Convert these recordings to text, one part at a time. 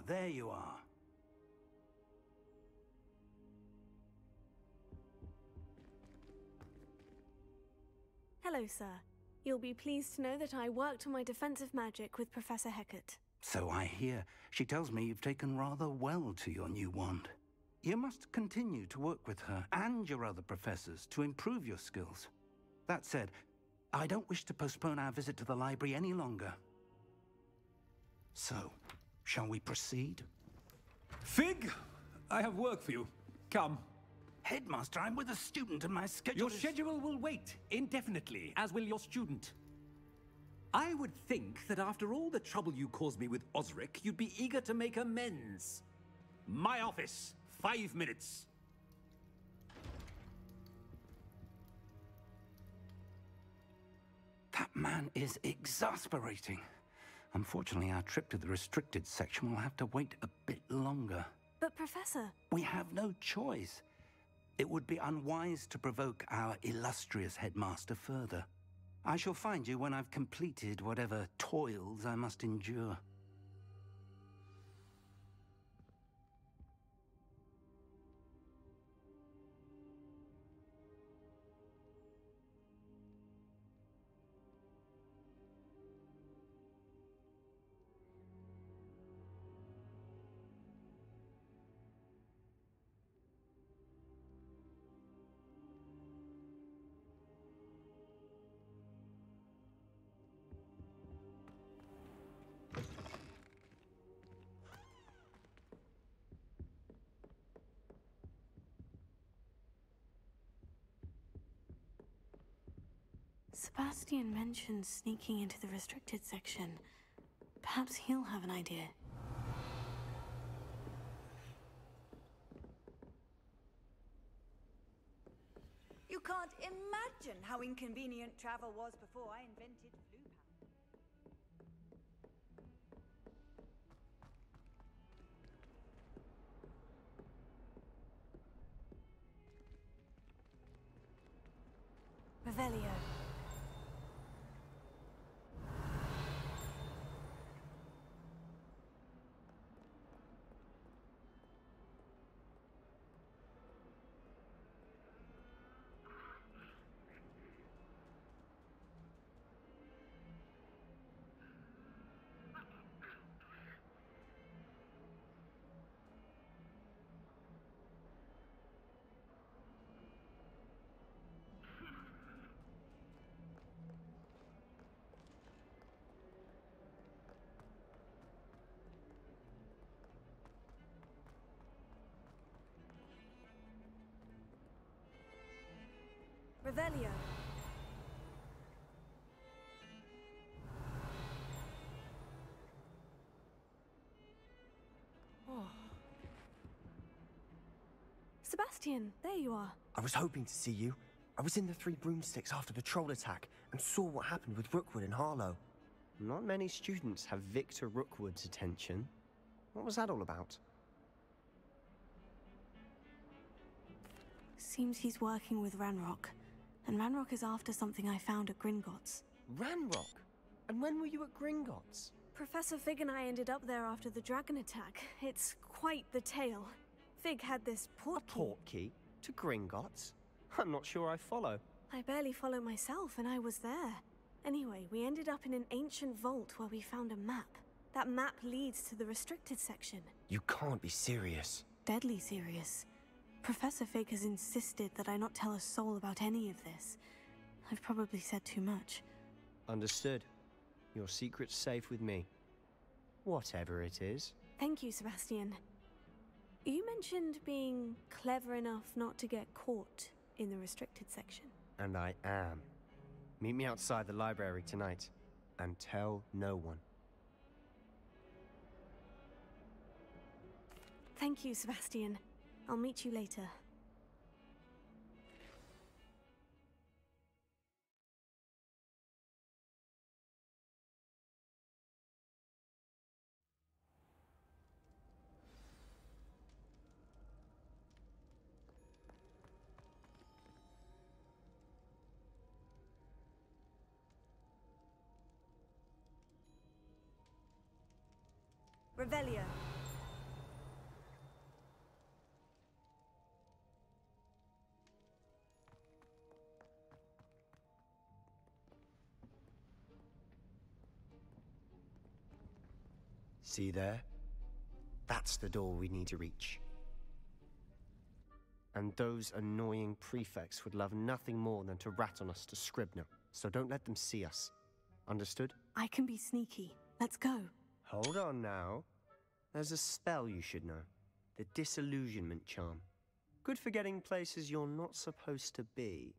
there you are. Hello, sir. You'll be pleased to know that I worked on my defensive magic with Professor Hecat. So I hear. She tells me you've taken rather well to your new wand. You must continue to work with her and your other professors to improve your skills. That said, I don't wish to postpone our visit to the library any longer. So, shall we proceed? Fig, I have work for you. Come. Headmaster, I'm with a student and my schedule Your schedule will wait indefinitely, as will your student. I would think that after all the trouble you caused me with Osric, you'd be eager to make amends. My office, 5 minutes. That man is exasperating. Unfortunately, our trip to the restricted section will have to wait a bit longer. But, Professor... We have no choice. It would be unwise to provoke our illustrious headmaster further. I shall find you when I've completed whatever toils I must endure. Sebastian mentioned sneaking into the restricted section. Perhaps he'll have an idea. You can't imagine how inconvenient travel was before I invented blue powder. Revelio. Revelio. Oh. Sebastian, there you are. I was hoping to see you. I was in the Three Broomsticks after the troll attack and saw what happened with Rookwood and Harlow. Not many students have Victor Rookwood's attention. What was that all about? Seems he's working with Ranrock. And Ranrock is after something I found at Gringotts. Ranrock? And when were you at Gringotts? Professor Fig and I ended up there after the dragon attack. It's quite the tale. Fig had this portkey. A portkey? To Gringotts? I'm not sure I follow. I barely follow myself, and I was there. Anyway, we ended up in an ancient vault where we found a map. That map leads to the restricted section. You can't be serious. Deadly serious. Professor Fig has insisted that I not tell a soul about any of this. I've probably said too much. Understood. Your secret's safe with me. Whatever it is. Thank you, Sebastian. You mentioned being clever enough not to get caught in the restricted section. And I am. Meet me outside the library tonight. And tell no one. Thank you, Sebastian. I'll meet you later. Revelio. See there? That's the door we need to reach. And those annoying prefects would love nothing more than to rat on us to Scribner, so don't let them see us. Understood? I can be sneaky. Let's go. Hold on now. There's a spell you should know. The Disillusionment Charm. Good for getting places you're not supposed to be.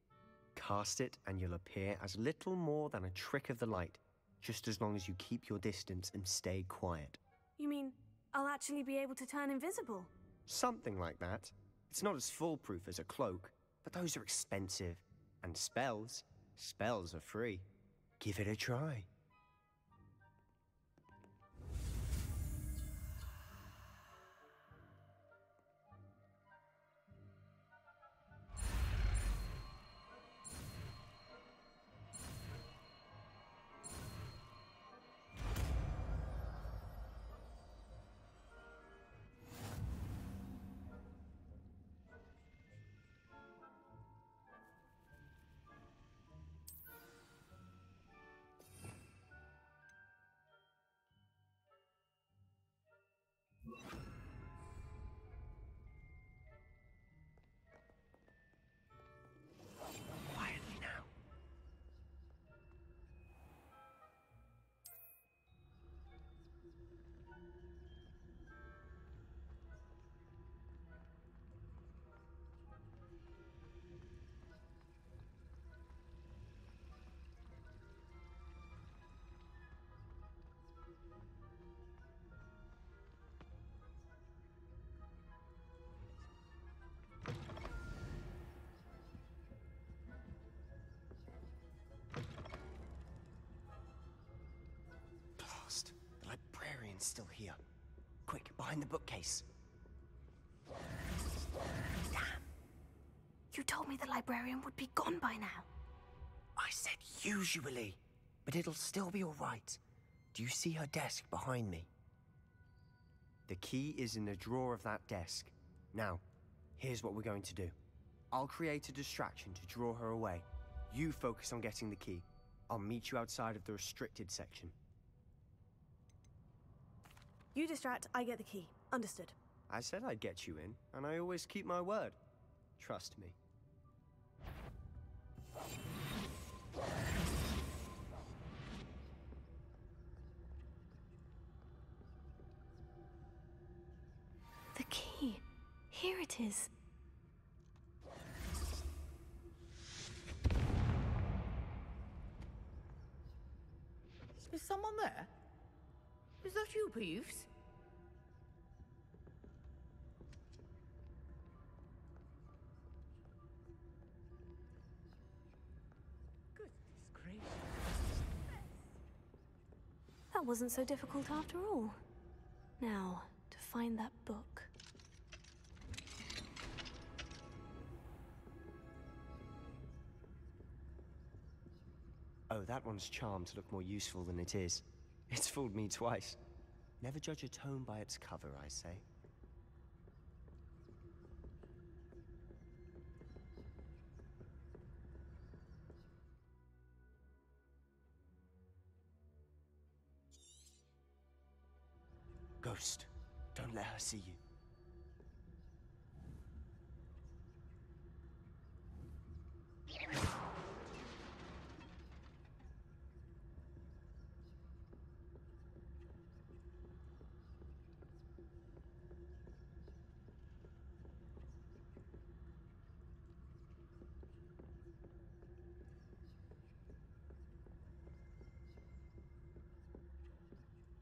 Cast it and you'll appear as little more than a trick of the light, just as long as you keep your distance and stay quiet. You mean I'll actually be able to turn invisible? Something like that. It's not as foolproof as a cloak, but those are expensive. And spells are free. Give it a try. Quietly now. Blast. The librarian's still here. Quick, behind the bookcase. Damn. You told me the librarian would be gone by now. I said usually, but it'll still be all right. Do you see her desk behind me? The key is in the drawer of that desk. Now, here's what we're going to do. I'll create a distraction to draw her away. You focus on getting the key. I'll meet you outside of the restricted section. You distract, I get the key. Understood. I said I'd get you in, and I always keep my word. Trust me. The key. Here it is. Is someone there? Is that you, Peeves? Goodness gracious. That wasn't so difficult after all. Now, to find that book. Oh, that one's charmed to look more useful than it is. It's fooled me twice. Never judge a tome by its cover, I say. Ghost, don't let her see you.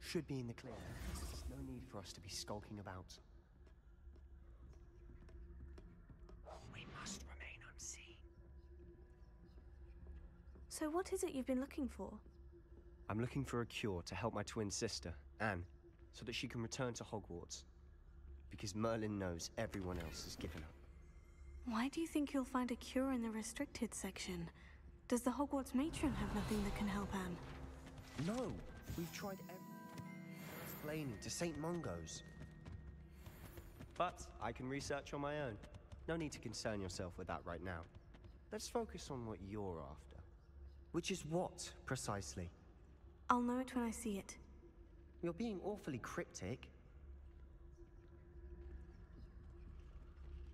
Should be in the clear. No need for us to be skulking about. We must remain unseen. So what is it you've been looking for? I'm looking for a cure to help my twin sister, Anne, so that she can return to Hogwarts. Because Merlin knows everyone else has given up. Why do you think you'll find a cure in the restricted section? Does the Hogwarts matron have nothing that can help Anne? No, we've tried explaining to St. Mungo's. But I can research on my own. No need to concern yourself with that right now. Let's focus on what you're after. Which is what, precisely? I'll know it when I see it. You're being awfully cryptic.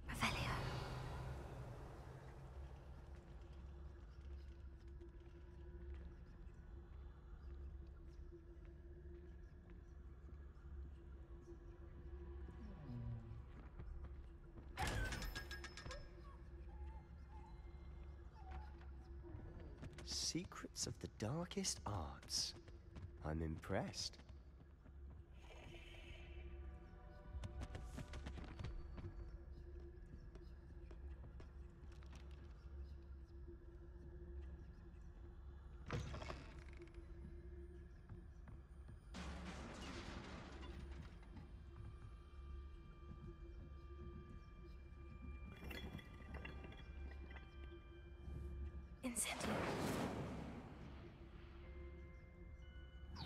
Revelio. Secrets of the darkest arts. I'm impressed. Incendio.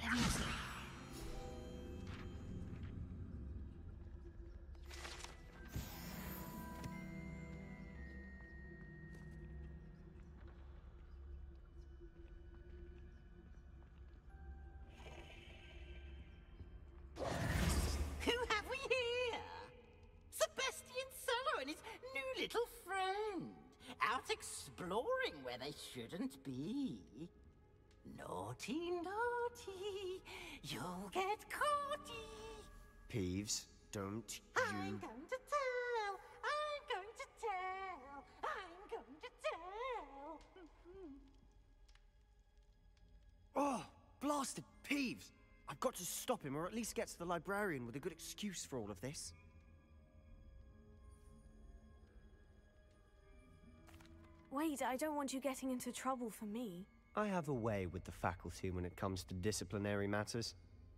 Leviosa. Who have we here? Sebastian Solo and his new little friend. Out exploring where they shouldn't be. Naughty, naughty, you'll get caughty. Peeves, don't you... I'm going to tell, I'm going to tell, I'm going to tell. Oh, blasted Peeves! I've got to stop him, or at least get to the librarian with a good excuse for all of this. Wait, I don't want you getting into trouble for me. I have a way with the faculty when it comes to disciplinary matters.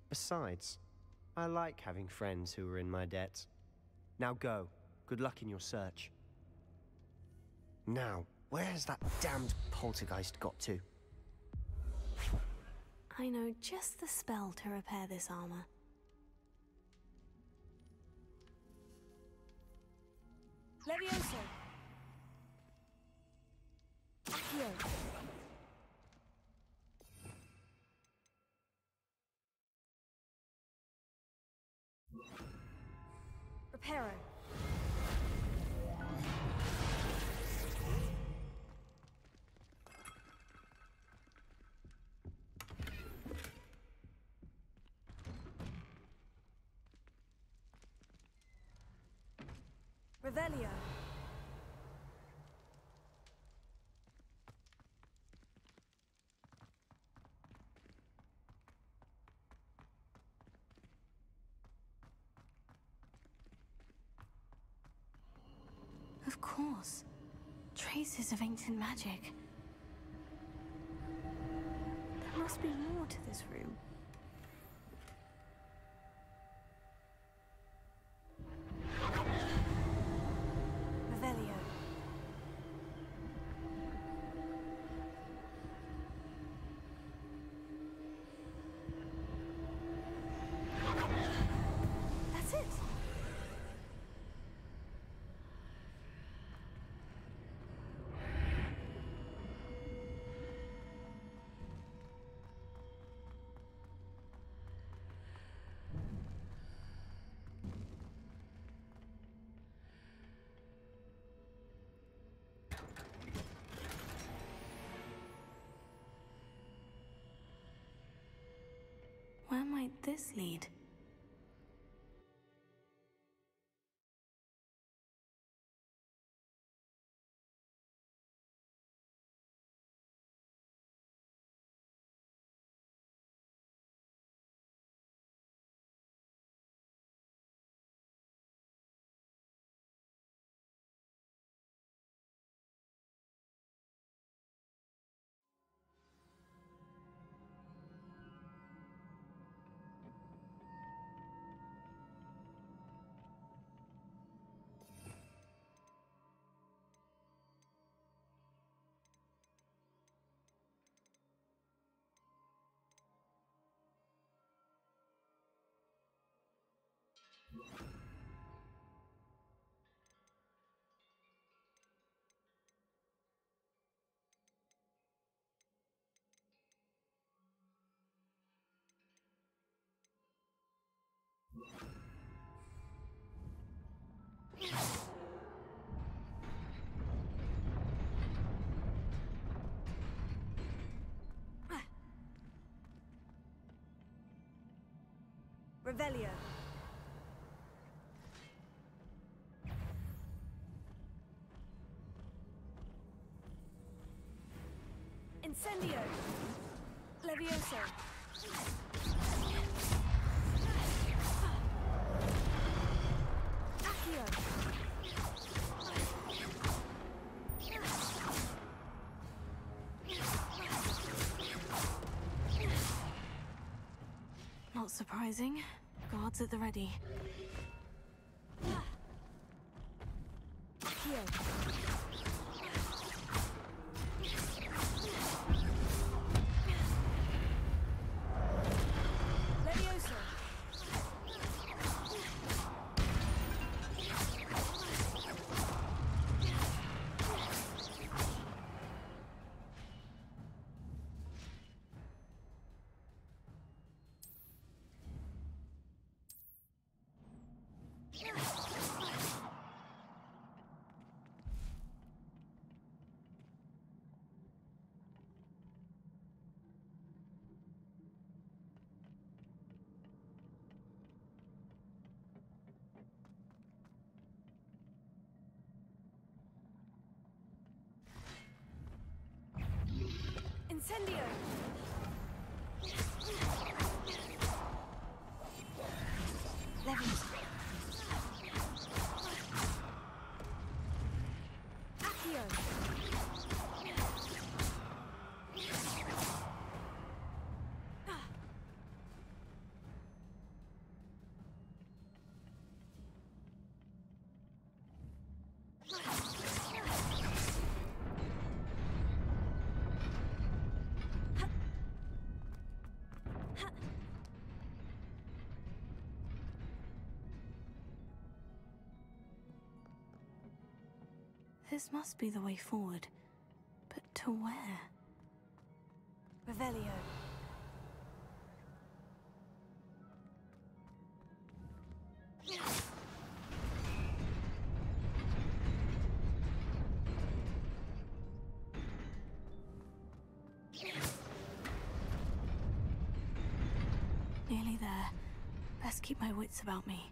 Besides, I like having friends who are in my debt. Now go. Good luck in your search. Now, where has that damned poltergeist got to? I know just the spell to repair this armor. Levioso. Accio. Reparo. Revelio. Of course. Traces of ancient magic. There must be more to this room. Revelio. That's it. Where might this lead? Revelio. Incendio. Levioso. Accio. Not surprising. Guards at the ready. Accio. Levioso. Incendio! Levioso. Accio. This must be the way forward. But to where? Revelio. Nearly there. Best keep my wits about me.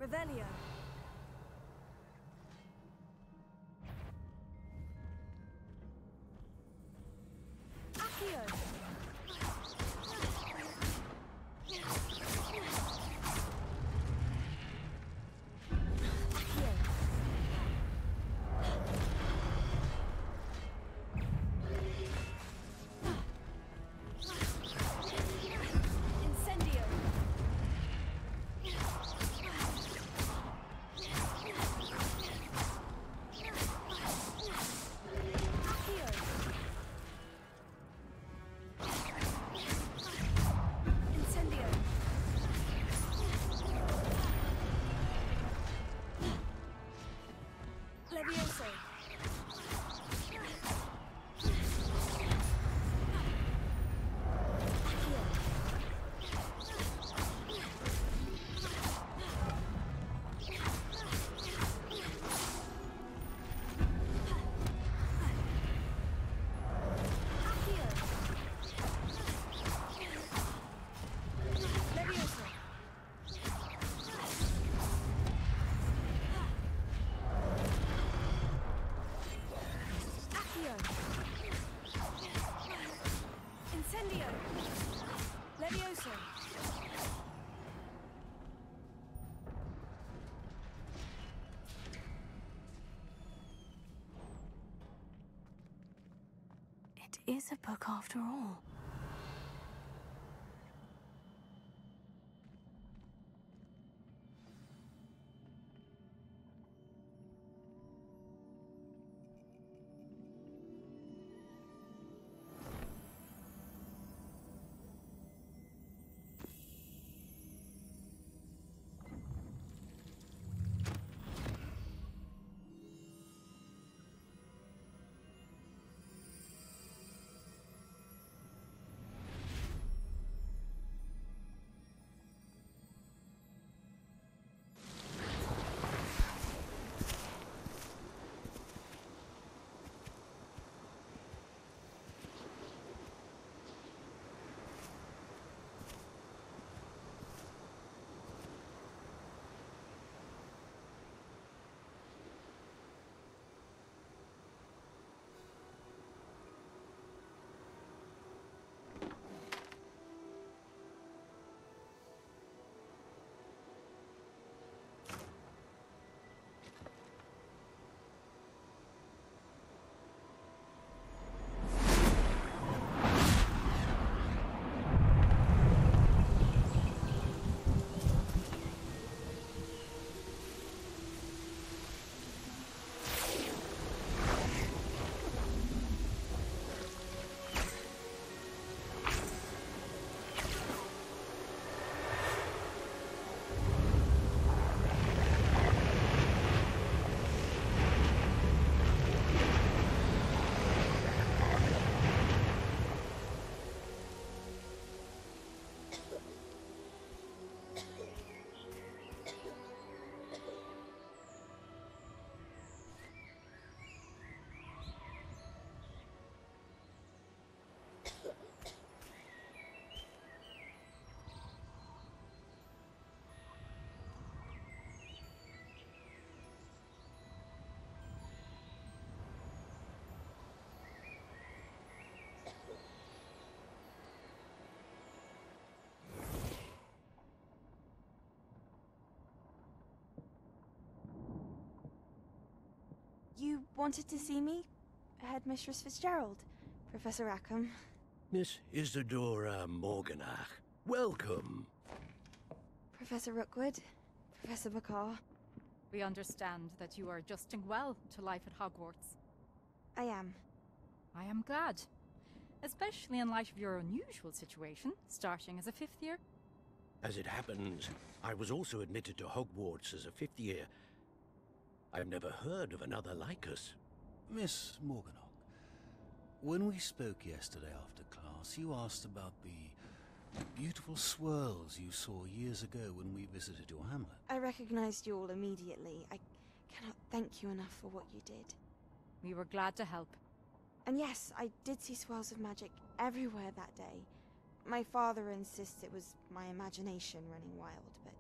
Revelio. Accio. Accio. Incendio. Levioso. Accio. Levioso. Accio. Incendio. Levioso. It is a book after all. wanted to see me? Headmistress Fitzgerald, Professor Rackham. Miss Isadora Morganach, welcome. Professor Rookwood, Professor Bakar. We understand that you are adjusting well to life at Hogwarts. I am. I am glad. Especially in light of your unusual situation, starting as a 5th year. As it happens, I was also admitted to Hogwarts as a 5th year. I've never heard of another like us. Miss Morganach, when we spoke yesterday after class, you asked about the beautiful swirls you saw years ago when we visited your hamlet. I recognized you all immediately. I cannot thank you enough for what you did. We were glad to help. And yes, I did see swirls of magic everywhere that day. My father insists it was my imagination running wild, but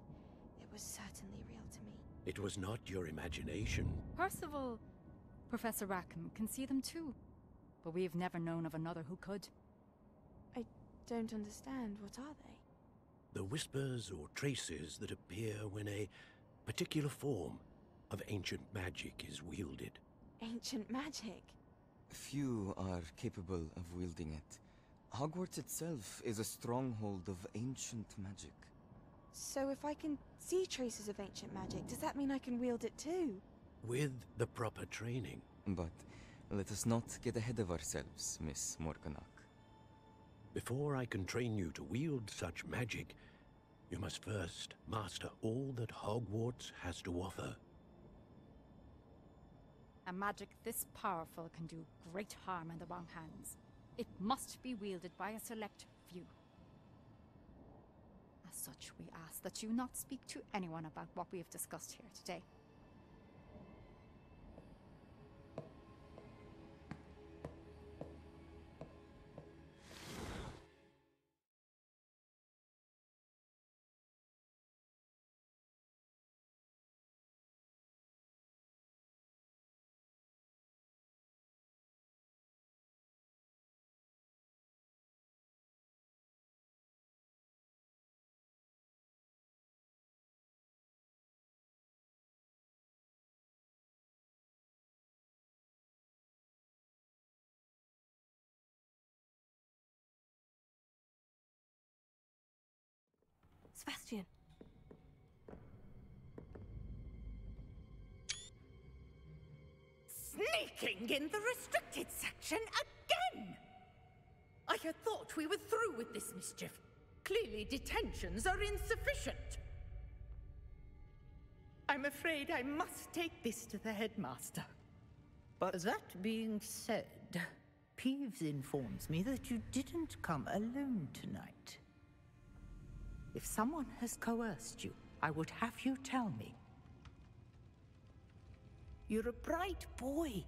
it was certainly real to me. It was not your imagination. Percival, Professor Rackham can see them too. But we've never known of another who could. I don't understand. What are they? The whispers or traces that appear when a particular form of ancient magic is wielded. Ancient magic? Few are capable of wielding it. Hogwarts itself is a stronghold of ancient magic. So if I can see traces of ancient magic, does that mean I can wield it too? With the proper training. But let us not get ahead of ourselves, Miss Morganach. Before I can train you to wield such magic, you must first master all that Hogwarts has to offer. A magic this powerful can do great harm in the wrong hands. It must be wielded by a select few. As such, we ask that you not speak to anyone about what we have discussed here today. Sebastian. Sneaking in the restricted section again! I had thought we were through with this mischief. Clearly detentions are insufficient. I'm afraid I must take this to the headmaster. But that being said, Peeves informs me that you didn't come alone tonight. If someone has coerced you, I would have you tell me. You're a bright boy.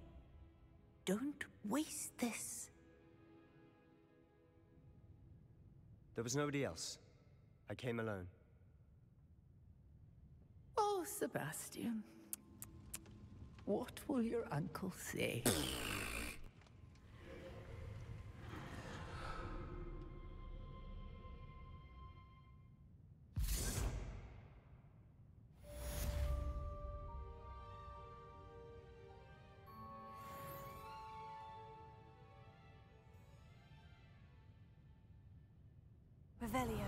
Don't waste this. There was nobody else. I came alone. Oh, Sebastian. What will your uncle say? Revelio.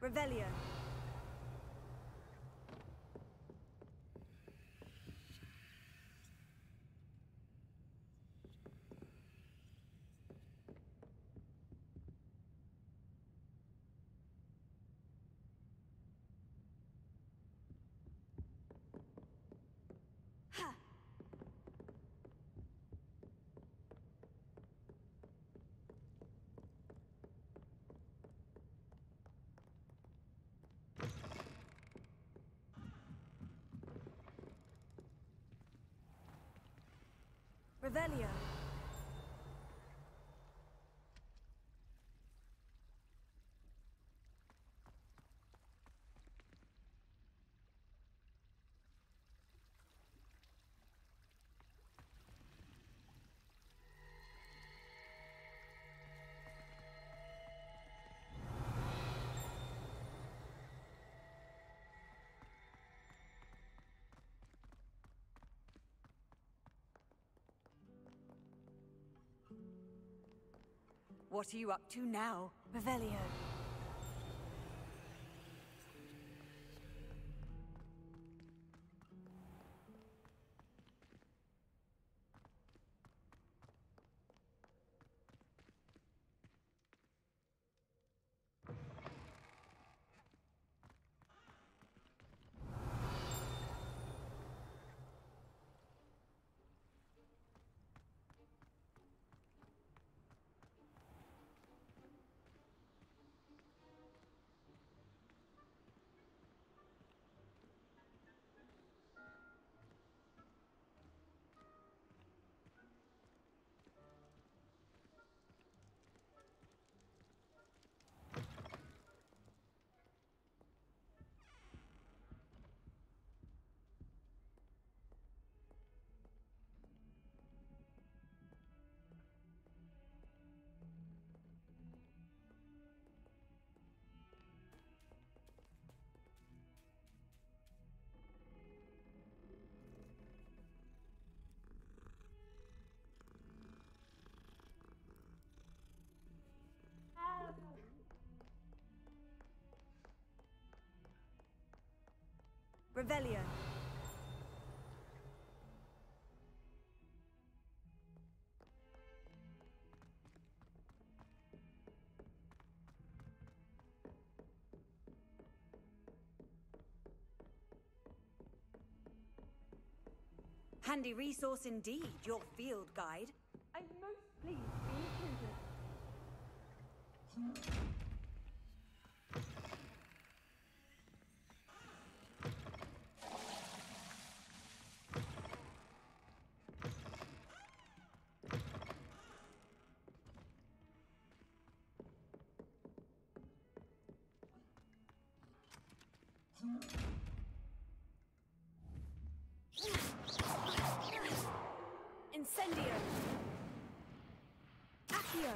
Revelio. Revelio. What are you up to now, Revelio? Revelio. Handy resource indeed, your field guide. I'm most pleased to be included. Incendio! Accio!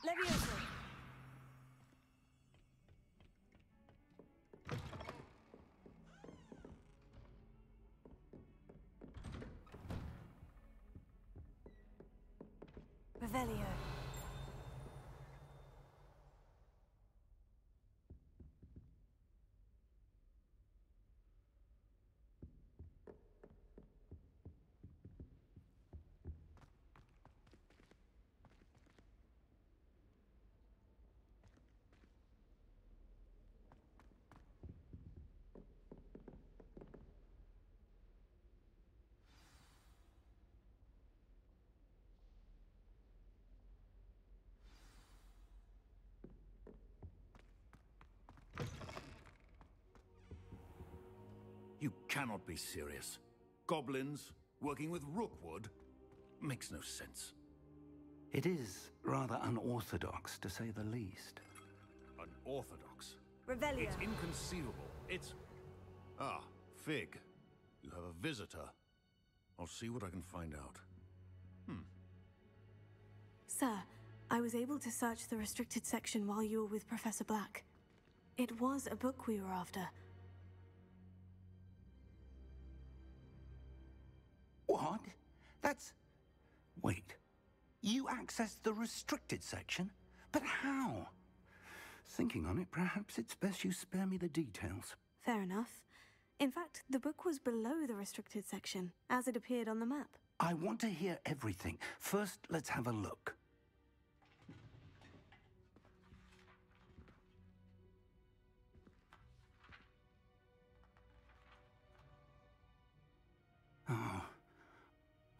Levioso! Revelio. You cannot be serious. Goblins working with Rookwood makes no sense. It is rather unorthodox, to say the least. Unorthodox? Revelio. It's inconceivable. It's... Ah, Fig. You have a visitor. I'll see what I can find out. Sir, I was able to search the restricted section while you were with Professor Black. It was a book we were after. What? That's... Wait. You accessed the restricted section? But how? Thinking on it, perhaps it's best you spare me the details. Fair enough. In fact, the book was below the restricted section, as it appeared on the map. I want to hear everything. First, let's have a look.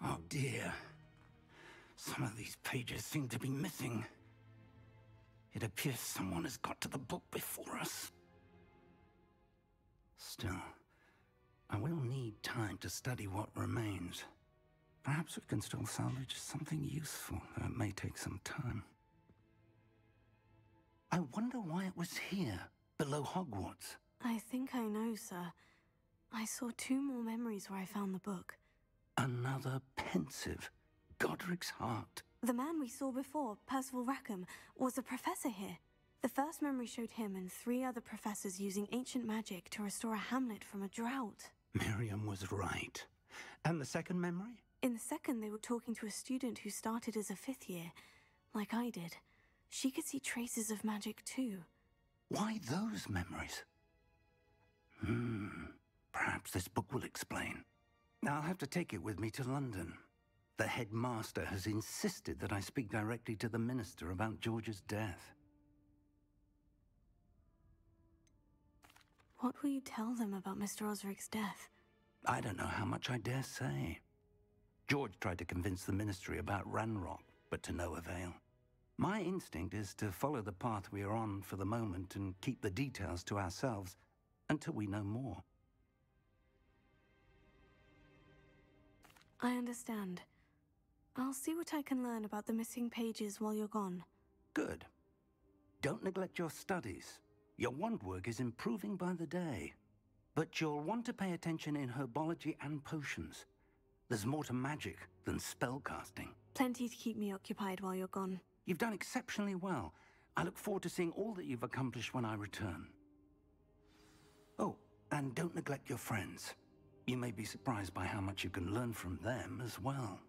Oh dear. Some of these pages seem to be missing. It appears someone has got to the book before us. Still, I will need time time to study what remains. Perhaps we can still salvage something useful, though it may take some time. I wonder why it was here, below Hogwarts. I think I know, sir. I saw 2 more memories where I found the book. Another pensive. Godric's heart. The man we saw before, Percival Rackham, was a professor here. The first memory showed him and 3 other professors using ancient magic to restore a hamlet from a drought. Miriam was right. And the second memory? In the second, they were talking to a student who started as a 5th year, like I did. She could see traces of magic too. Why those memories? Perhaps this book will explain. I'll have to take it with me to London. The headmaster has insisted that I speak directly to the minister about George's death. What will you tell them about Mr. Osric's death? I don't know how much I dare say. George tried to convince the ministry about Ranrock, but to no avail. My instinct is to follow the path we are on for the moment and keep the details to ourselves until we know more. I understand. I'll see what I can learn about the missing pages while you're gone. Good. Don't neglect your studies. Your wand work is improving by the day. But you'll want to pay attention in herbology and potions. There's more to magic than spellcasting. Plenty to keep me occupied while you're gone. You've done exceptionally well. I look forward to seeing all that you've accomplished when I return. Oh, and don't neglect your friends. You may be surprised by how much you can learn from them as well.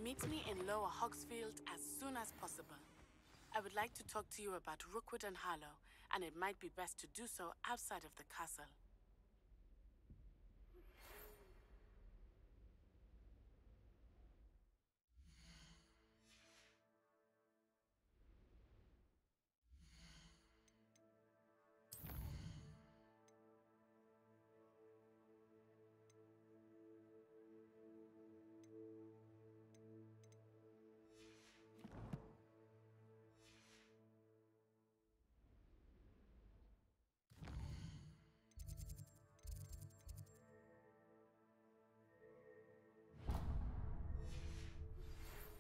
Meet me in Lower Hogsfield as soon as possible. I would like to talk to you about Rookwood and Harlow, and it might be best to do so outside of the castle.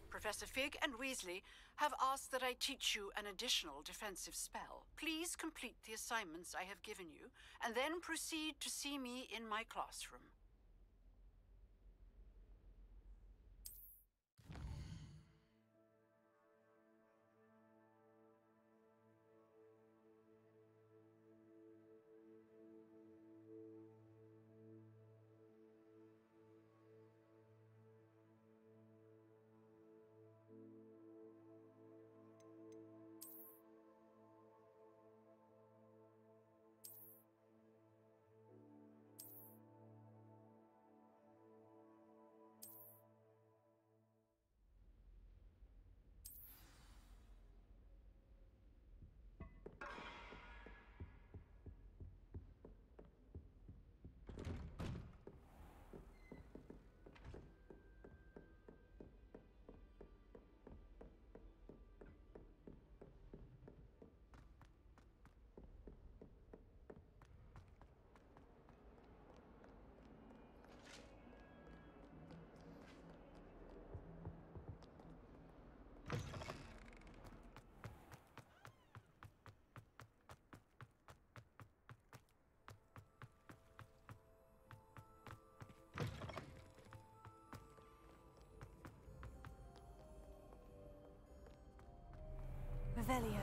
Professor Fig and Weasley have asked that I teach you an additional defensive spell. Please complete the assignments I have given you, and then proceed to see me in my classroom. Revelio.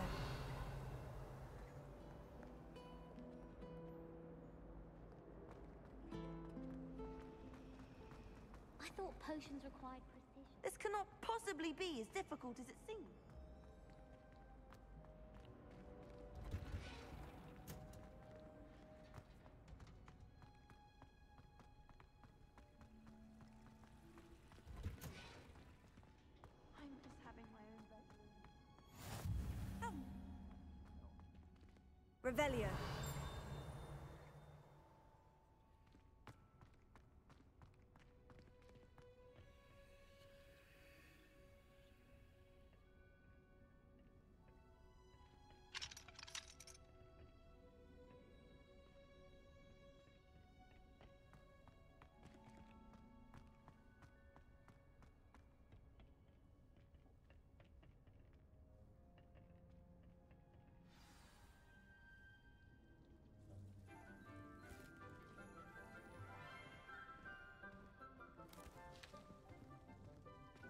I thought potions required precision. This cannot possibly be as difficult as it seems. I'm just having my own bedroom. Revelio.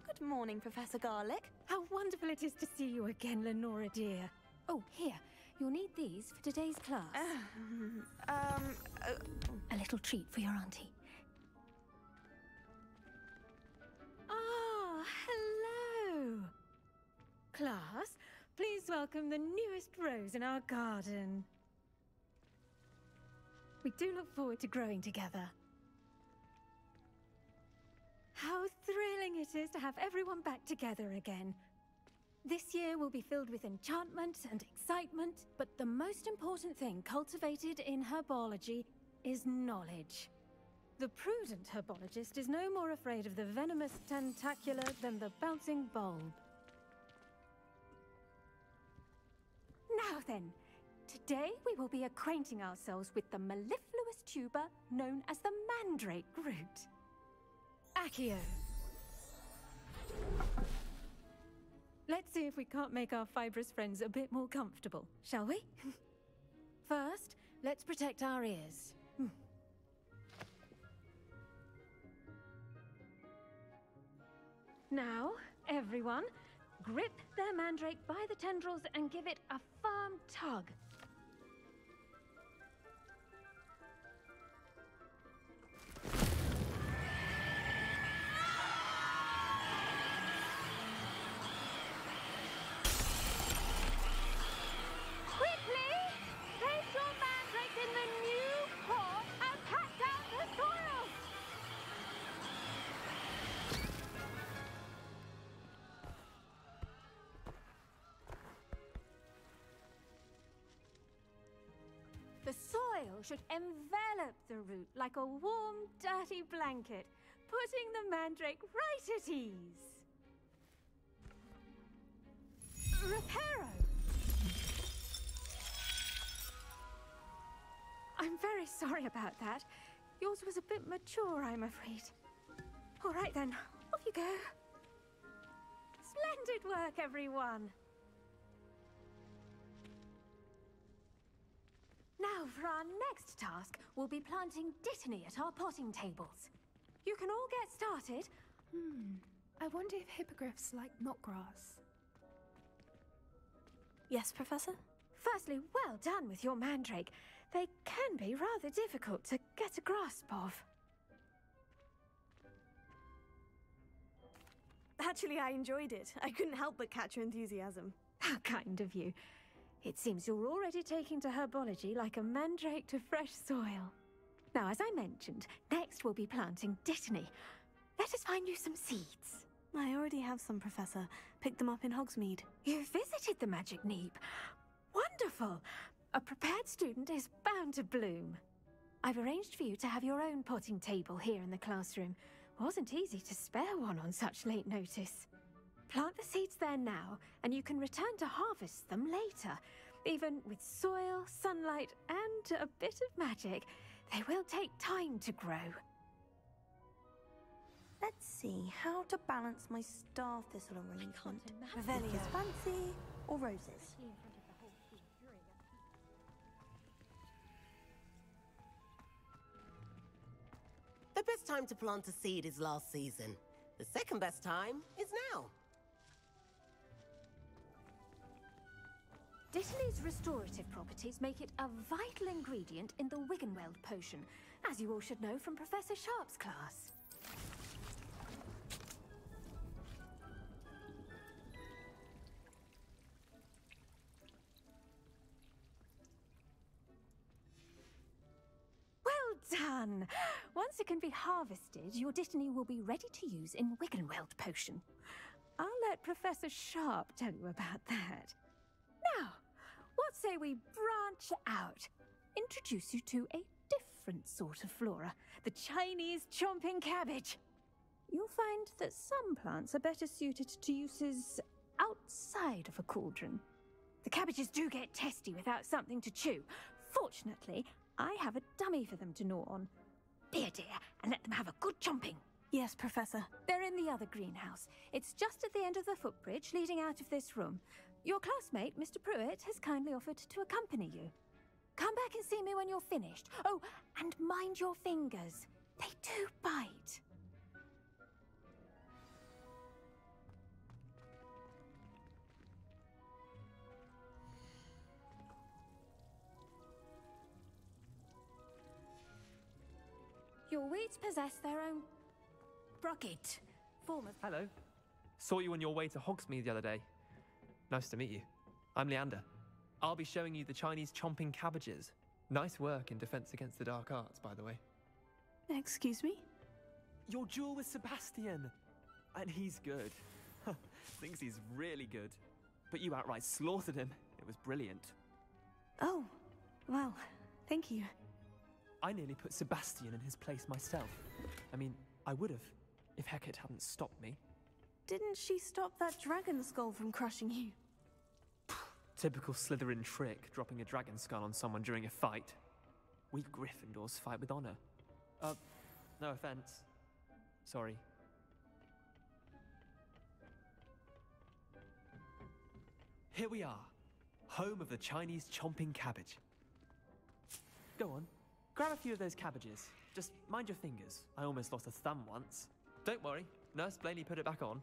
Good morning, Professor Garlic. How wonderful it is to see you again, Lenora dear. Oh, here. You'll need these for today's class. A little treat for your auntie. Ah, hello! Class, please welcome the newest rose in our garden. We do look forward to growing together. How thrilling it is to have everyone back together again. This year will be filled with enchantment and excitement, but the most important thing cultivated in herbology is knowledge. The prudent herbologist is no more afraid of the venomous tentacular than the bouncing bulb. Now then, today we will be acquainting ourselves with the mellifluous tuber known as the mandrake root. Accio. Let's see if we can't make our fibrous friends a bit more comfortable, shall we? First, let's protect our ears. Now, everyone, grip their mandrake by the tendrils and give it a firm tug. The soil should envelop the root like a warm, dirty blanket, putting the mandrake right at ease. Reparo! I'm very sorry about that. Yours was a bit mature, I'm afraid. All right then, off you go. Splendid work, everyone! Now, for our next task, we'll be planting dittany at our potting tables. You can all get started. I wonder if hippogriffs like knotgrass. Yes, Professor? Firstly, well done with your mandrake. They can be rather difficult to get a grasp of. Actually, I enjoyed it. I couldn't help but catch your enthusiasm. How kind of you. It seems you're already taking to herbology like a mandrake to fresh soil. Now, as I mentioned, next we'll be planting dittany. Let us find you some seeds. I already have some, Professor. Picked them up in Hogsmeade. You visited the Magic Neep. Wonderful! A prepared student is bound to bloom. I've arranged for you to have your own potting table here in the classroom. Wasn't easy to spare one on such late notice. Plant the seeds there now, and you can return to harvest them later. Even with soil, sunlight, and a bit of magic, they will take time to grow. Let's see how to balance my star thistle arrangement. Revelia's fancy or roses? The best time to plant a seed is last season. The second best time is now. Dittany's restorative properties make it a vital ingredient in the Wiggenweld potion, as you all should know from Professor Sharp's class. Well done! Once it can be harvested, your Dittany will be ready to use in Wiggenweld potion. I'll let Professor Sharp tell you about that. Now, what say we branch out? Introduce you to a different sort of flora, the Chinese chomping cabbage. You'll find that some plants are better suited to uses outside of a cauldron. The cabbages do get testy without something to chew. Fortunately, I have a dummy for them to gnaw on. Be a dear and let them have a good chomping. Yes, Professor. They're in the other greenhouse. It's just at the end of the footbridge leading out of this room. Your classmate, Mr. Pruitt, has kindly offered to accompany you. Come back and see me when you're finished. Oh, and mind your fingers. They do bite. Your weeds possess their own rocket form of... Hello. Saw you on your way to Hogsmeade the other day. Nice to meet you. I'm Leander. I'll be showing you the Chinese chomping cabbages. Nice work in Defense Against the Dark Arts, by the way. Excuse me? Your duel with Sebastian! And he's good. Thinks he's really good. But you outright slaughtered him. It was brilliant. Oh, well, thank you. I nearly put Sebastian in his place myself. I mean, I would have, if Hecate hadn't stopped me. Didn't she stop that dragon skull from crushing you? Typical Slytherin trick, dropping a dragon skull on someone during a fight. We Gryffindors fight with honor. No offense. Sorry. Here we are, home of the Chinese chomping cabbage. Go on, grab a few of those cabbages. Just mind your fingers. I almost lost a thumb once. Don't worry, Nurse Blaney put it back on.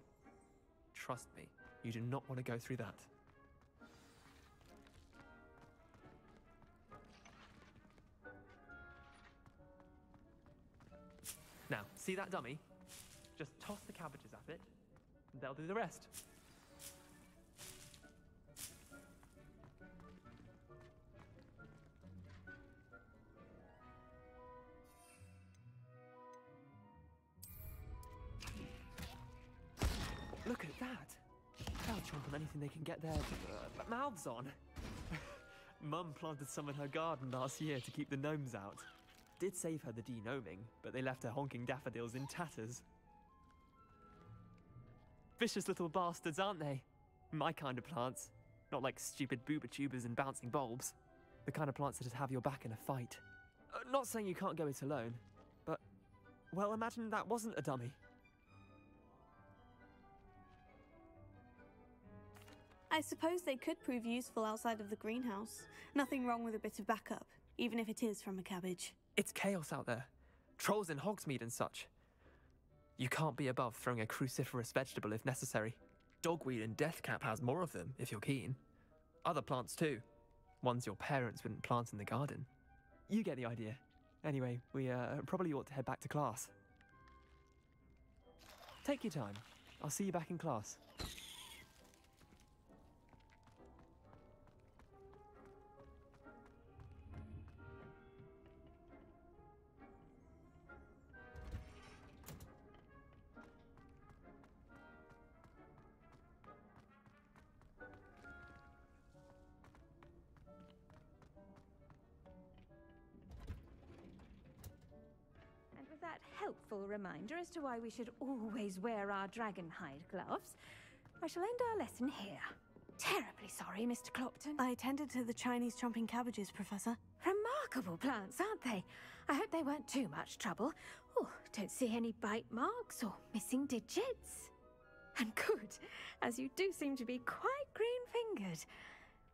Trust me, you do not want to go through that. Now, see that dummy? Just toss the cabbages at it, and they'll do the rest. Look at that! They'll chomp on anything they can get their mouths on. Mum planted some in her garden last year to keep the gnomes out. Did save her the de-gnoming, but they left her honking daffodils in tatters. Vicious little bastards, aren't they? My kind of plants. Not like stupid booba tubers and bouncing bulbs. The kind of plants that'd have your back in a fight. Not saying you can't go it alone, but, well, imagine that wasn't a dummy. I suppose they could prove useful outside of the greenhouse. Nothing wrong with a bit of backup, even if it is from a cabbage. It's chaos out there. Trolls in Hogsmeade and such. You can't be above throwing a cruciferous vegetable if necessary. Dogweed and deathcap has more of them, if you're keen. Other plants too. Ones your parents wouldn't plant in the garden. You get the idea. Anyway, we probably ought to head back to class. Take your time. I'll see you back in class. That helpful reminder as to why we should always wear our dragonhide gloves, I shall end our lesson here. Terribly sorry, Mr. Clopton. I attended to the Chinese chomping cabbages, Professor. Remarkable plants, aren't they? I hope they weren't too much trouble. Oh, don't see any bite marks or missing digits. And good, as you do seem to be quite green-fingered.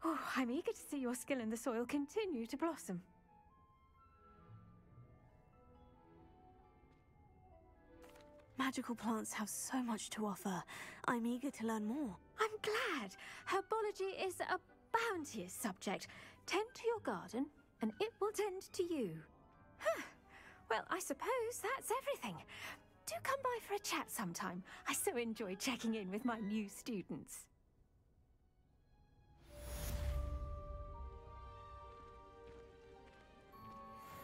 Oh, I'm eager to see your skill in the soil continue to blossom. Magical plants have so much to offer. I'm eager to learn more. I'm glad. Herbology is a bounteous subject. Tend to your garden, and it will tend to you. Huh. Well, I suppose that's everything. Do come by for a chat sometime. I so enjoy checking in with my new students.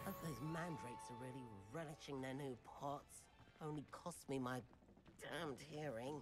Hope those mandrakes are really relishing their new pots. Only cost me my damned hearing.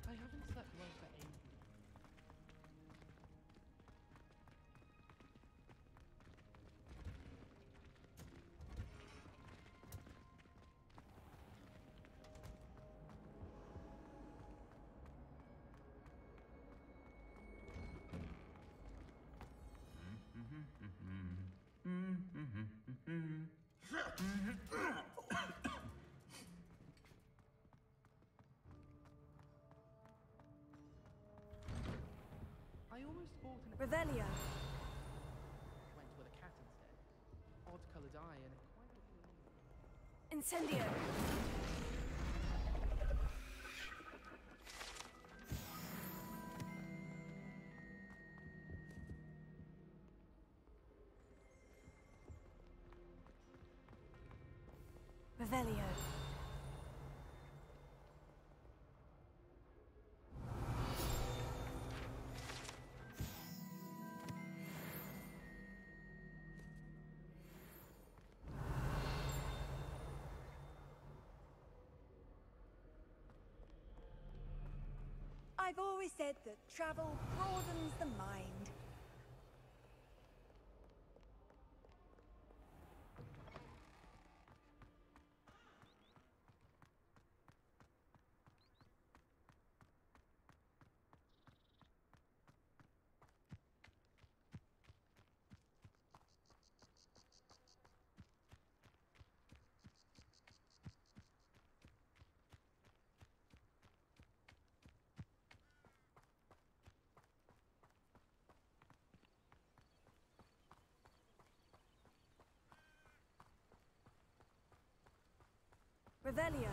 I haven't slept well for ages. I almost bought an Revelio. Went with a cat instead. Odd-colored eye and quite a few... Incendio. Revelio. I've always said that travel broadens the mind. Revelio.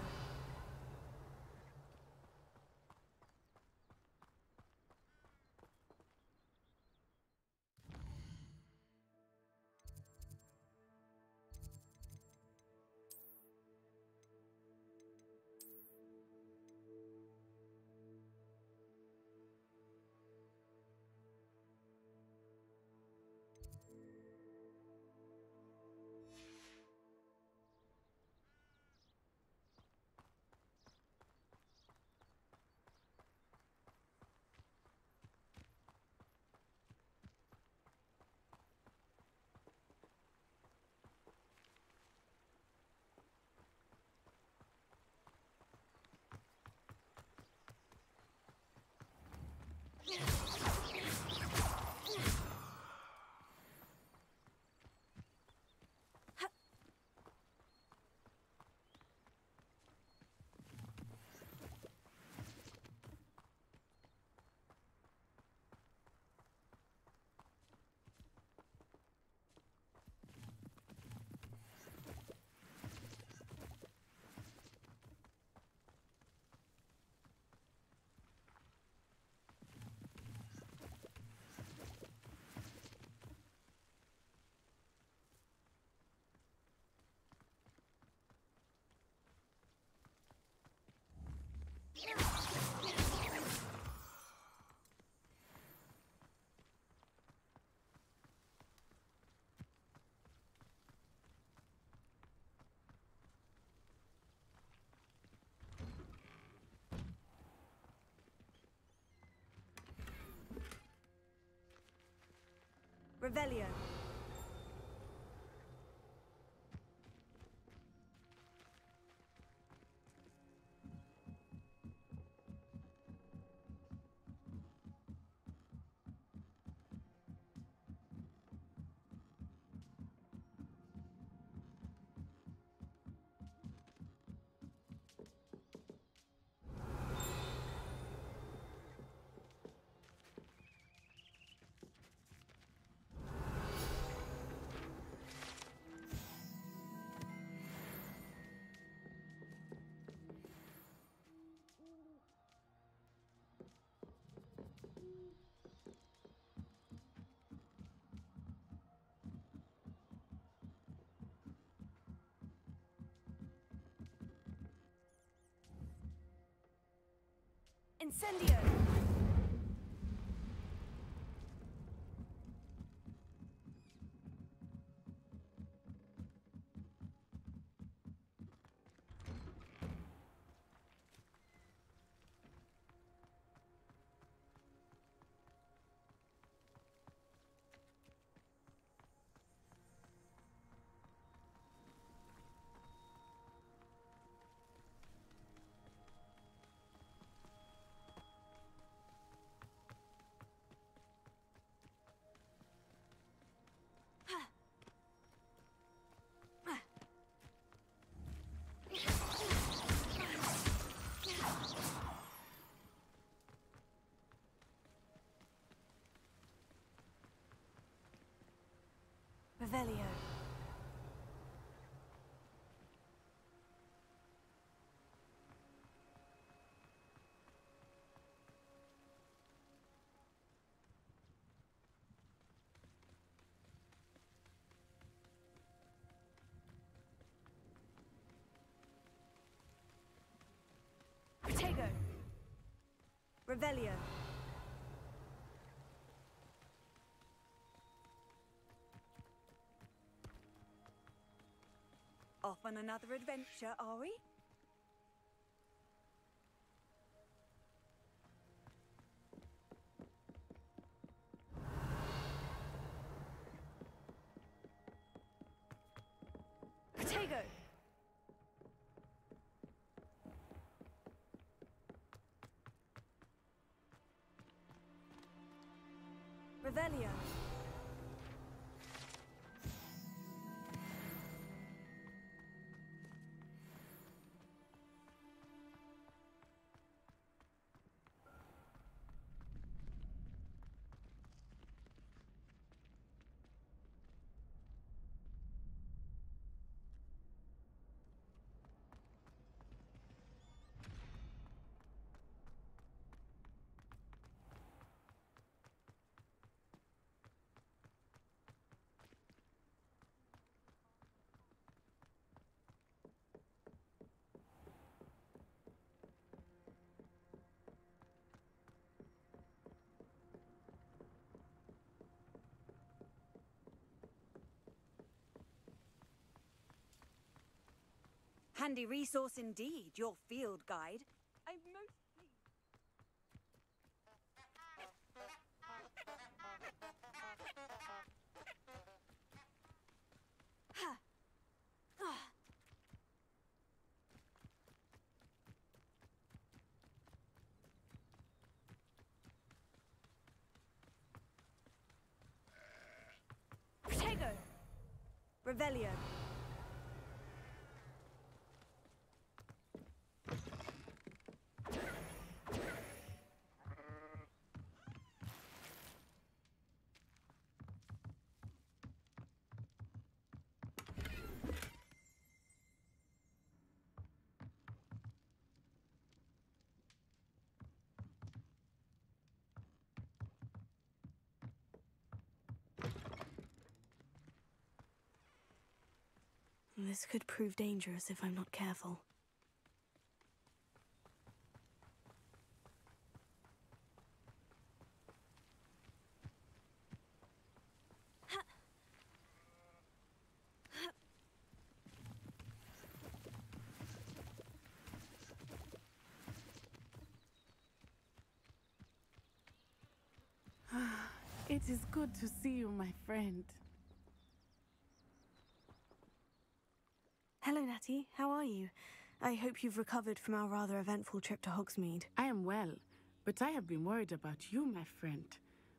Revelio. Incendio! Revelio. Protego. Revelio. Off on another adventure, are we? Protego! Revelio. Handy resource indeed, your field guide. I'm most pleased. Ha! Ah! Protego! Revelio. This could prove dangerous if I'm not careful. It is good to see you, my friend. Hello, Natty. How are you? I hope you've recovered from our rather eventful trip to Hogsmeade. I am well, but I have been worried about you, my friend.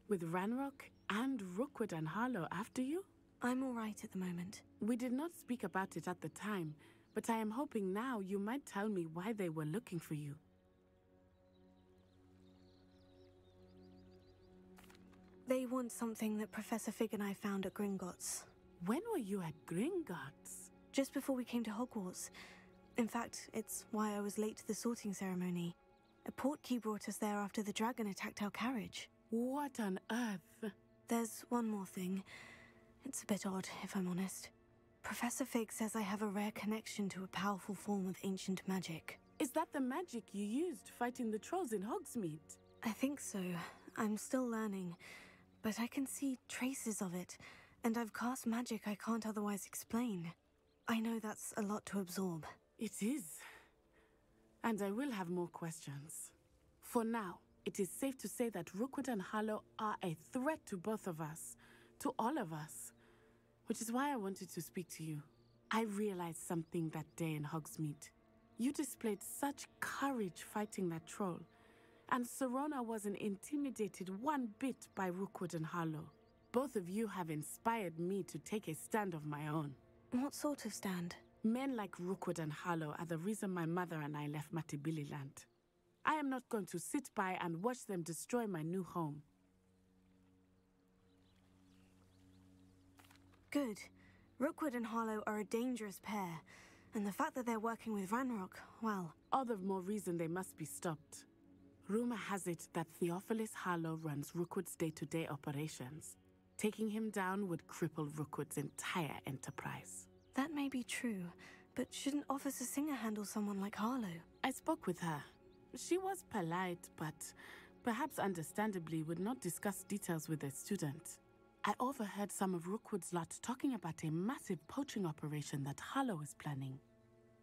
With Ranrock and Rookwood and Harlow after you? I'm all right at the moment. We did not speak about it at the time, but I am hoping now you might tell me why they were looking for you. They want something that Professor Fig and I found at Gringotts. When were you at Gringotts? Just before we came to Hogwarts. In fact, it's why I was late to the sorting ceremony. A portkey brought us there after the dragon attacked our carriage. What on earth? There's one more thing. It's a bit odd, if I'm honest. Professor Fig says I have a rare connection to a powerful form of ancient magic. Is that the magic you used fighting the trolls in Hogsmeade? I think so. I'm still learning, but I can see traces of it, and I've cast magic I can't otherwise explain. I know that's a lot to absorb. It is. And I will have more questions. For now, it is safe to say that Rookwood and Harlow are a threat to both of us, to all of us, which is why I wanted to speak to you. I realized something that day in Hogsmeade. You displayed such courage fighting that troll, and Serona wasn't intimidated one bit by Rookwood and Harlow. Both of you have inspired me to take a stand of my own. What sort of stand? Men like Rookwood and Harlow are the reason my mother and I left Matabeleland. I am not going to sit by and watch them destroy my new home. Good. Rookwood and Harlow are a dangerous pair, and the fact that they're working with Ranrock, well... All the more reason they must be stopped. Rumor has it that Theophilus Harlow runs Rookwood's day-to-day operations. Taking him down would cripple Rookwood's entire enterprise. That may be true, but shouldn't Officer Singer handle someone like Harlow? I spoke with her. She was polite, but perhaps understandably would not discuss details with a student. I overheard some of Rookwood's lot talking about a massive poaching operation that Harlow is planning.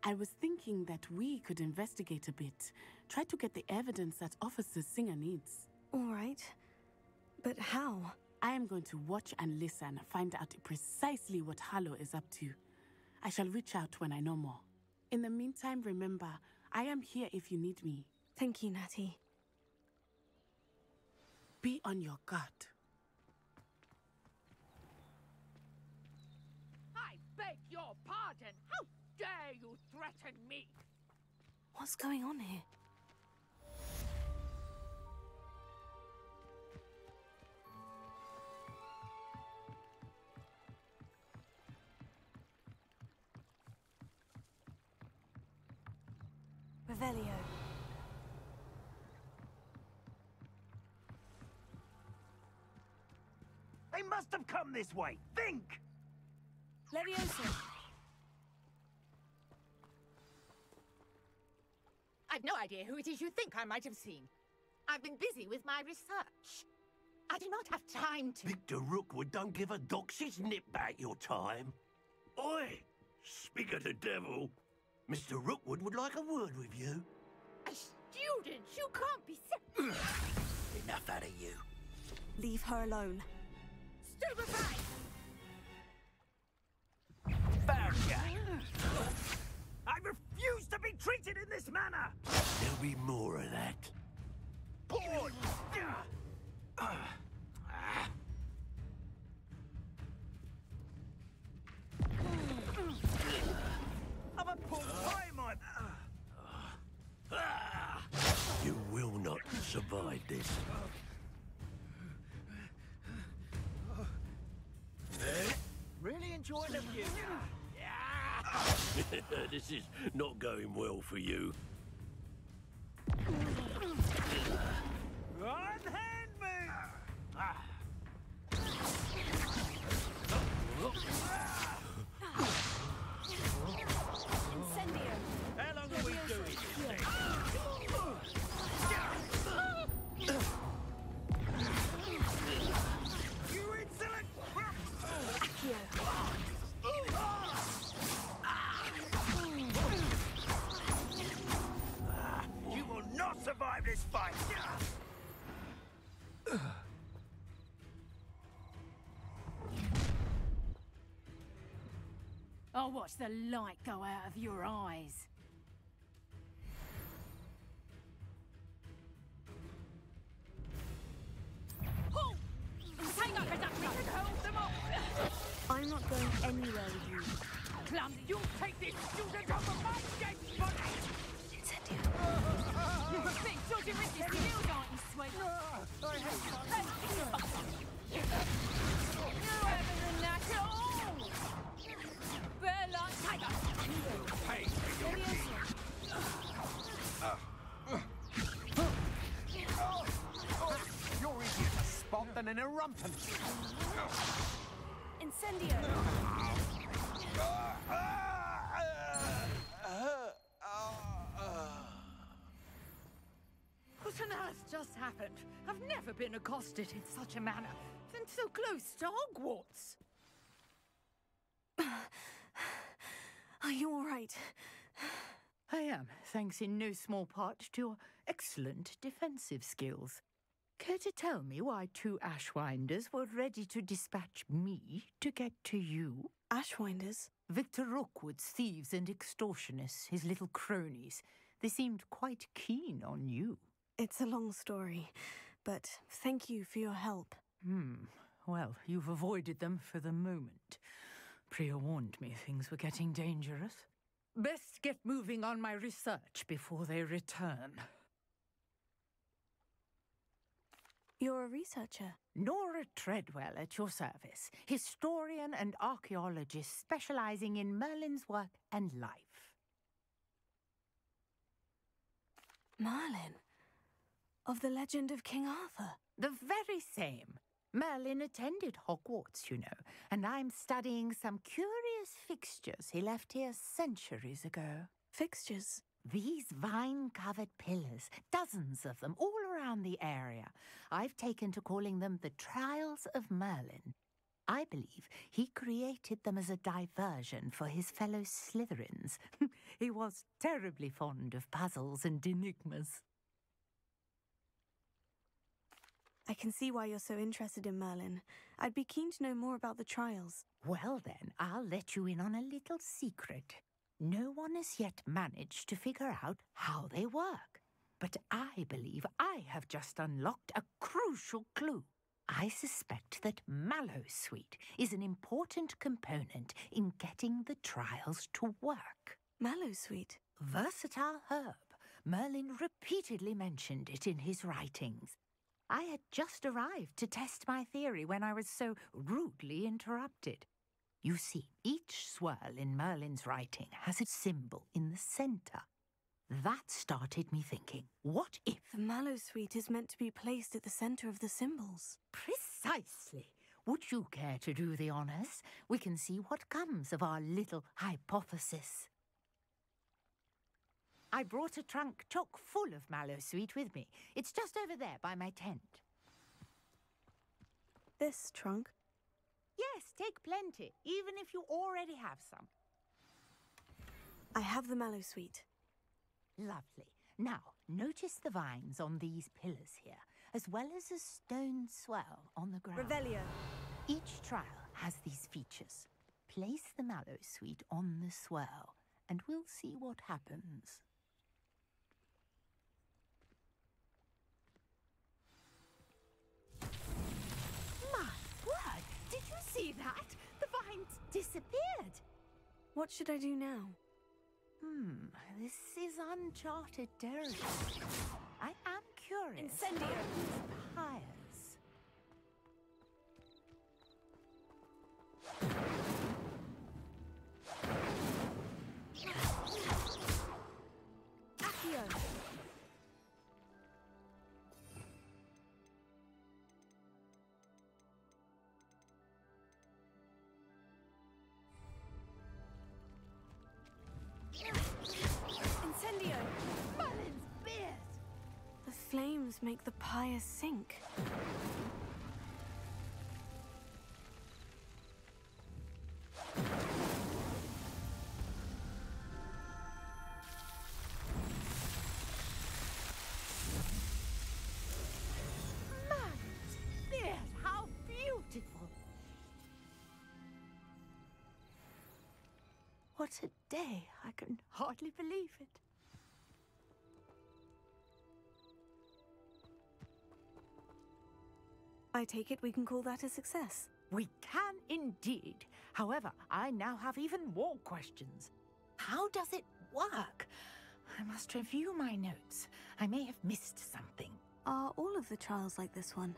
I was thinking that we could investigate a bit, try to get the evidence that Officer Singer needs. All right. But how? I am going to watch and listen, find out precisely what Harlow is up to. I shall reach out when I know more. In the meantime, remember, I am here if you need me. Thank you, Natty. Be on your guard. I beg your pardon. How dare you threaten me? What's going on here? Revelio. They must have come this way. Think! Leviosa. I've no idea who it is you think I might have seen. I've been busy with my research. I do not have time to... Victor Rookwood don't give a doxy's nip back your time. Oi! Speak of the devil. Mr. Rookwood would like a word with you. A student? You can't be... Enough out of you. Leave her alone. Stupefy! Found ya! I refuse to be treated in this manner! There'll be more of that. Boy! I'm a poor time, You will not survive this. Really enjoying the view. This is not going well for you. Unhand me! Incendio. How long are we doing this thing? You insolent! You will not survive this fight! I'll watch the light go out of your eyes. I'm not going anywhere with you. Clumsy, you'll take this student off of my dead body! Big dodgy risky skills, aren't you, sweet? No other than that at all! Bear like tiger! Hey! You're easier to spot than an erumpent! Incendio! What on earth just happened? I've never been accosted in such a manner, and so close to Hogwarts. Are you all right? I am, thanks in no small part to your excellent defensive skills. Care to tell me why 2 Ashwinders were ready to dispatch me to get to you? Ashwinders? Victor Rookwood's thieves and extortionists, his little cronies. They seemed quite keen on you. It's a long story, but thank you for your help. Well, you've avoided them for the moment. Priya warned me things were getting dangerous. Best get moving on my research before they return. You're a researcher? Nora Treadwell at your service, historian and archaeologist specializing in Merlin's work and life. Merlin? Of the legend of King Arthur? The very same. Merlin attended Hogwarts, you know, and I'm studying some curious fixtures he left here centuries ago. Fixtures? These vine-covered pillars, dozens of them, all around the area. I've taken to calling them the Trials of Merlin. I believe he created them as a diversion for his fellow Slytherins. He was terribly fond of puzzles and enigmas. I can see why you're so interested in Merlin. I'd be keen to know more about the trials. Well then, I'll let you in on a little secret. No one has yet managed to figure out how they work. But I believe I have just unlocked a crucial clue. I suspect that Mallowsweet is an important component in getting the trials to work. Mallowsweet? Versatile herb. Merlin repeatedly mentioned it in his writings. I had just arrived to test my theory when I was so rudely interrupted. You see, each swirl in Merlin's writing has a symbol in the centre. That started me thinking, what if... The Mallowsweet is meant to be placed at the centre of the symbols. Precisely. Would you care to do the honours? We can see what comes of our little hypothesis. I brought a trunk chock full of Mallowsweet with me. It's just over there by my tent. This trunk? Yes, take plenty, even if you already have some. I have the Mallowsweet. Lovely. Now, notice the vines on these pillars here, as well as a stone swell on the ground. Revelio. Each trial has these features. Place the Mallowsweet on the swell, and we'll see what happens. My word! Did you see that? The vines disappeared. What should I do now? This is uncharted territory. I am curious. Incendio. Pyres. Accio. Incendio! Merlin's beard! The flames make the pyre sink. Merlin's beard! How beautiful! What a day. I can hardly believe it. I take it we can call that a success. We can indeed. However, I now have even more questions. How does it work? I must review my notes. I may have missed something. Are all of the trials like this one?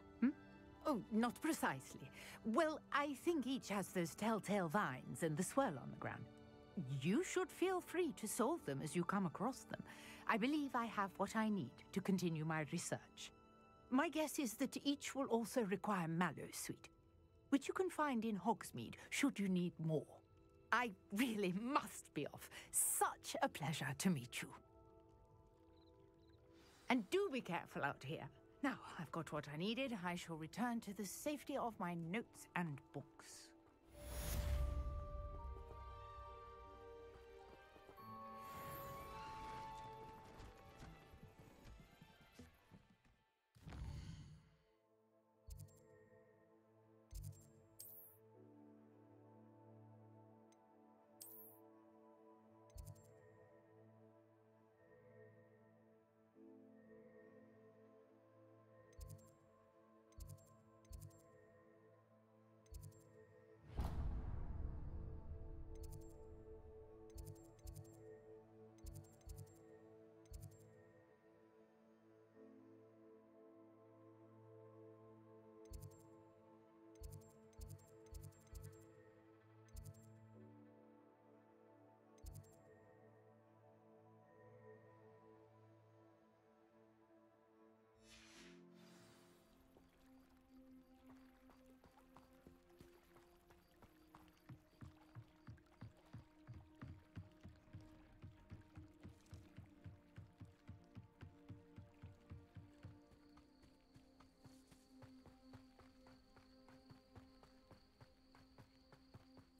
Oh, not precisely. Well, I think each has those telltale vines and the swirl on the ground. You should feel free to solve them as you come across them. I believe I have what I need to continue my research. My guess is that each will also require mallow sweet, which you can find in Hogsmeade should you need more. I really must be off. Such a pleasure to meet you. And do be careful out here. Now, I've got what I needed. I shall return to the safety of my notes and books.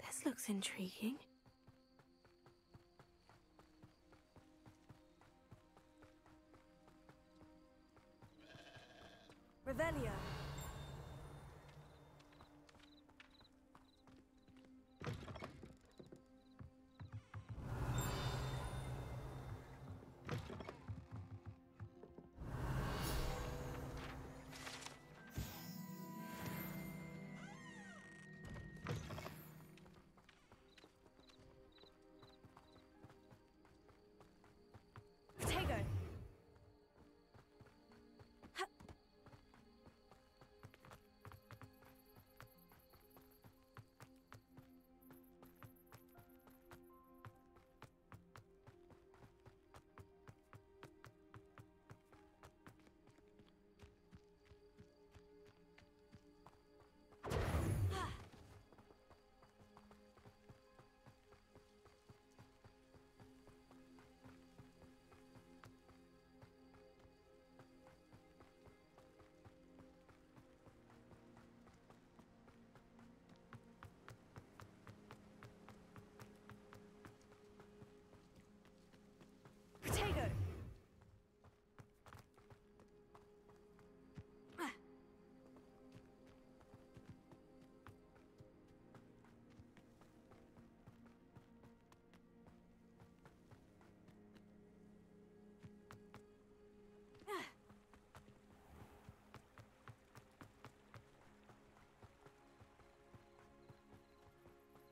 This looks intriguing. Revelio. Potato. Potato.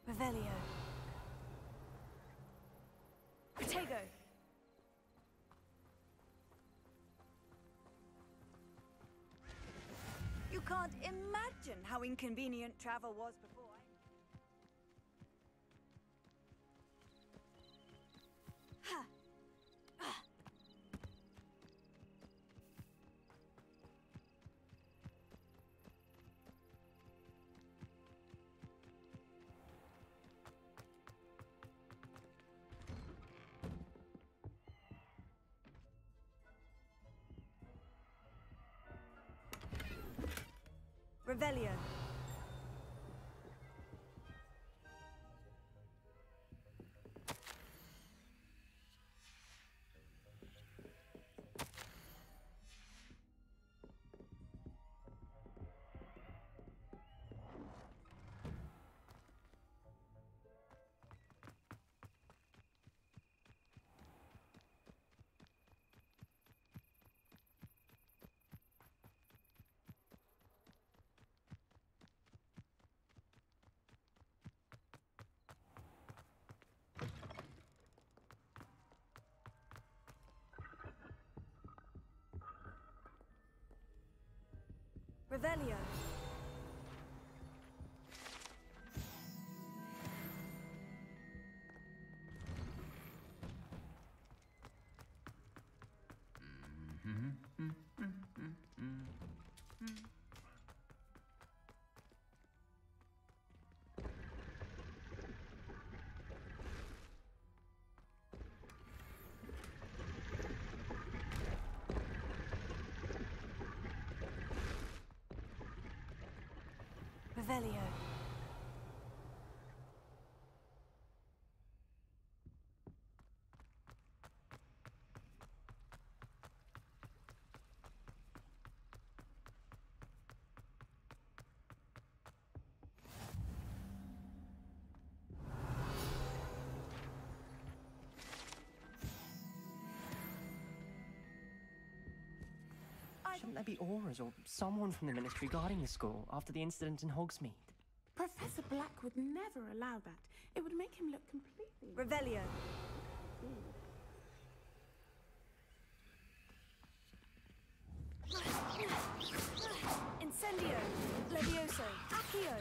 Revelio. Potato. You can't imagine how inconvenient travel was before Ha. Revelio. Revelio. Revelio. Shouldn't there be auras or someone from the Ministry guarding the school after the incident in Hogsmeade? Professor Black would never allow that. It would make him look completely... Revelio. Incendio. Levioso. Accio.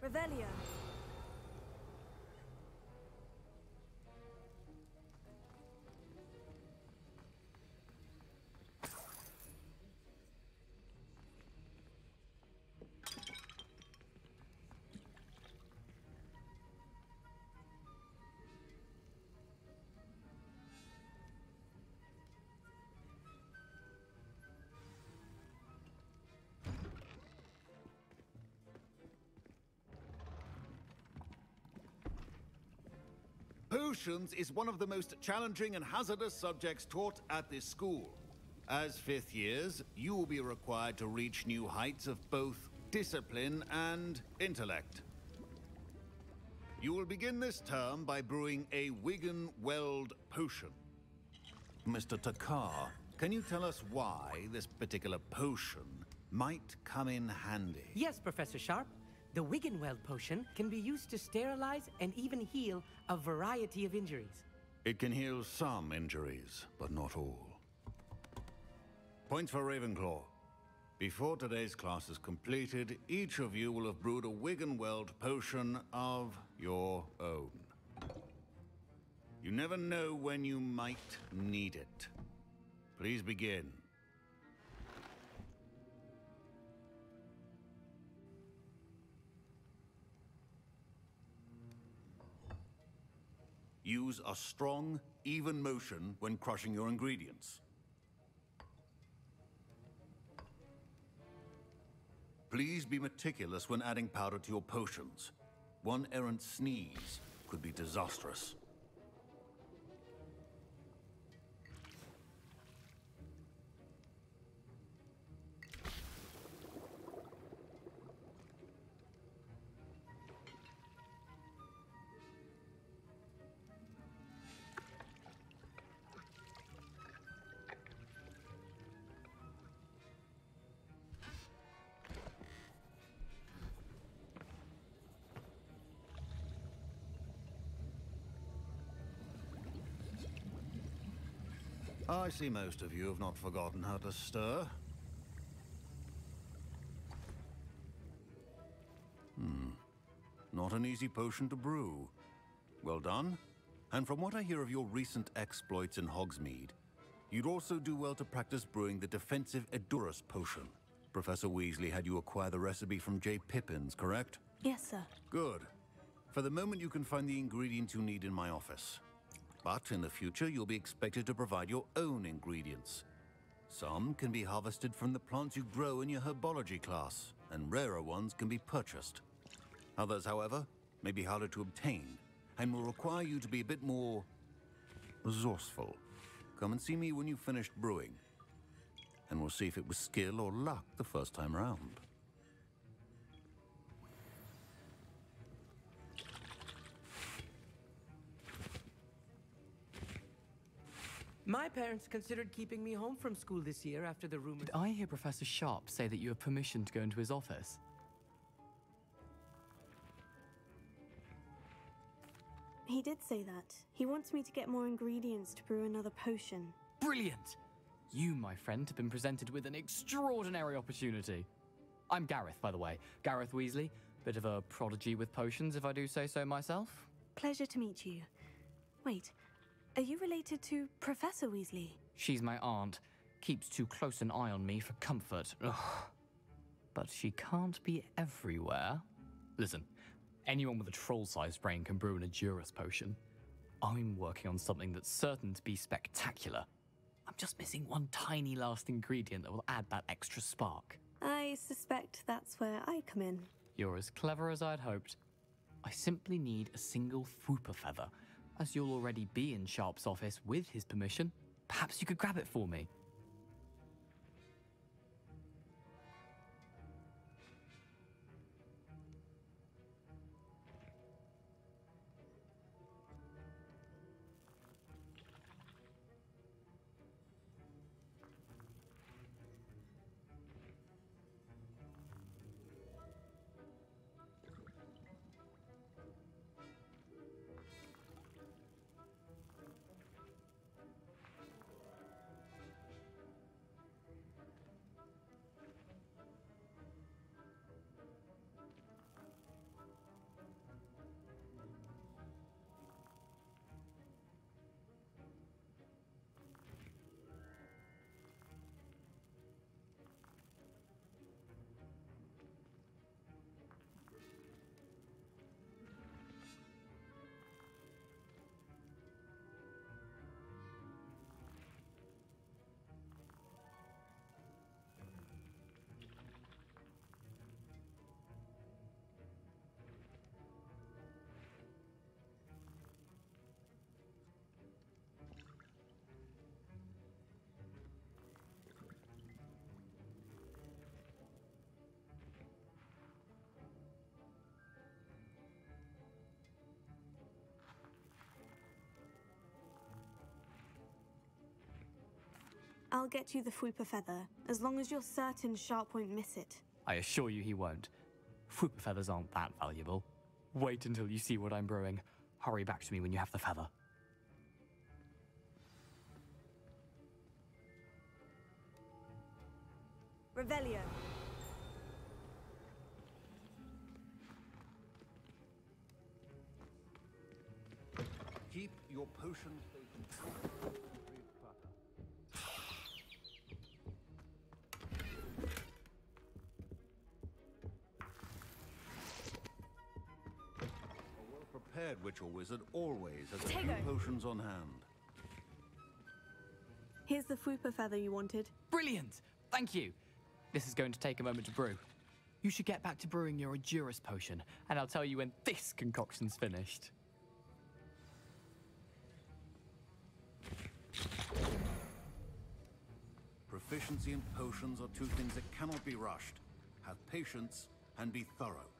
Revelio. Potions is one of the most challenging and hazardous subjects taught at this school. As fifth years, you will be required to reach new heights of both discipline and intellect. You will begin this term by brewing a Wigan Weld potion. Mr. Takar, can you tell us why this particular potion might come in handy? Yes, Professor Sharp. The Wiggenweld potion can be used to sterilize and even heal a variety of injuries. It can heal some injuries, but not all. Points for Ravenclaw. Before today's class is completed, each of you will have brewed a Wiggenweld potion of your own. You never know when you might need it. Please begin. Use a strong, even motion when crushing your ingredients. Please be meticulous when adding powder to your potions. One errant sneeze could be disastrous. I see most of you have not forgotten how to stir. Not an easy potion to brew. Well done. And from what I hear of your recent exploits in Hogsmeade, you'd also do well to practice brewing the defensive Edurus potion. Professor Weasley had you acquire the recipe from J. Pippins, correct? Yes, sir. Good. For the moment, you can find the ingredients you need in my office. But in the future, you'll be expected to provide your own ingredients. Some can be harvested from the plants you grow in your herbology class, and rarer ones can be purchased. Others, however, may be harder to obtain, and will require you to be a bit more resourceful. Come and see me when you've finished brewing, and we'll see if it was skill or luck the first time round. My parents considered keeping me home from school this year after the rumors. Did I hear Professor Sharp say that you have permission to go into his office? He did say that. He wants me to get more ingredients to brew another potion. Brilliant! You, my friend, have been presented with an extraordinary opportunity. I'm Gareth, by the way. Gareth Weasley. Bit of a prodigy with potions, if I do say so myself. Pleasure to meet you. Wait, are you related to Professor Weasley? She's my aunt. Keeps too close an eye on me for comfort. Ugh. But she can't be everywhere. Listen, anyone with a troll-sized brain can brew an Adurus potion. I'm working on something that's certain to be spectacular. I'm just missing one tiny last ingredient that will add that extra spark. I suspect that's where I come in. You're as clever as I'd hoped. I simply need a single Fwooper feather. As you'll already be in Sharp's office with his permission, perhaps you could grab it for me. I'll get you the Fwooper feather, as long as you're certain Sharp won't miss it. I assure you he won't. Fwooper feathers aren't that valuable. Wait until you see what I'm brewing. Hurry back to me when you have the feather. Revelio. Keep your potions open. Prepared witch or wizard always has a few potions on hand. Here's the Fwooper feather you wanted. Brilliant! Thank you. This is going to take a moment to brew. You should get back to brewing your Adurus potion, and I'll tell you when this concoction's finished. Proficiency in potions are two things that cannot be rushed. Have patience and be thorough.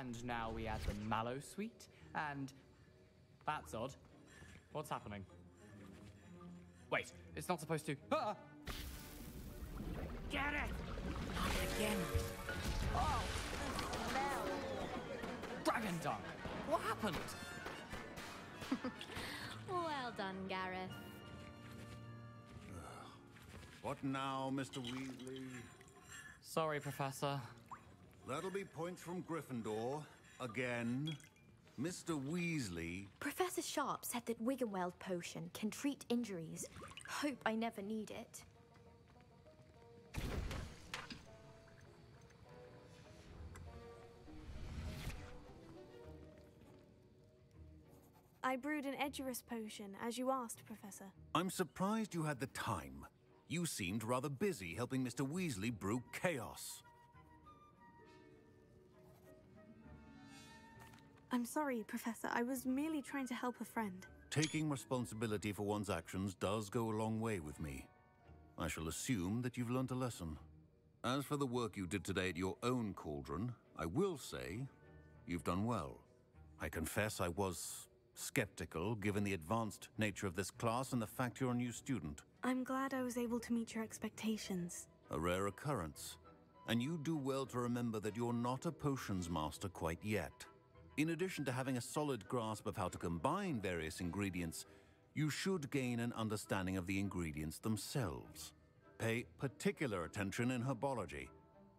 And now we add the mallow sweet, and... That's odd. What's happening? Wait, it's not supposed to... Ah! Get it! Not again. Oh! Dragon dung! What happened? Well done, Gareth. What now, Mr. Weasley? Sorry, Professor. That'll be points from Gryffindor. Again. Mr. Weasley. Professor Sharp said that Wiggenweld potion can treat injuries. Hope I never need it. I brewed an Edurus potion, as you asked, Professor. I'm surprised you had the time. You seemed rather busy helping Mr. Weasley brew chaos. I'm sorry, Professor. I was merely trying to help a friend. Taking responsibility for one's actions does go a long way with me. I shall assume that you've learnt a lesson. As for the work you did today at your own cauldron, I will say you've done well. I confess I was skeptical, given the advanced nature of this class and the fact you're a new student. I'm glad I was able to meet your expectations. A rare occurrence. And you do well to remember that you're not a potions master quite yet. In addition to having a solid grasp of how to combine various ingredients, you should gain an understanding of the ingredients themselves. Pay particular attention in herbology.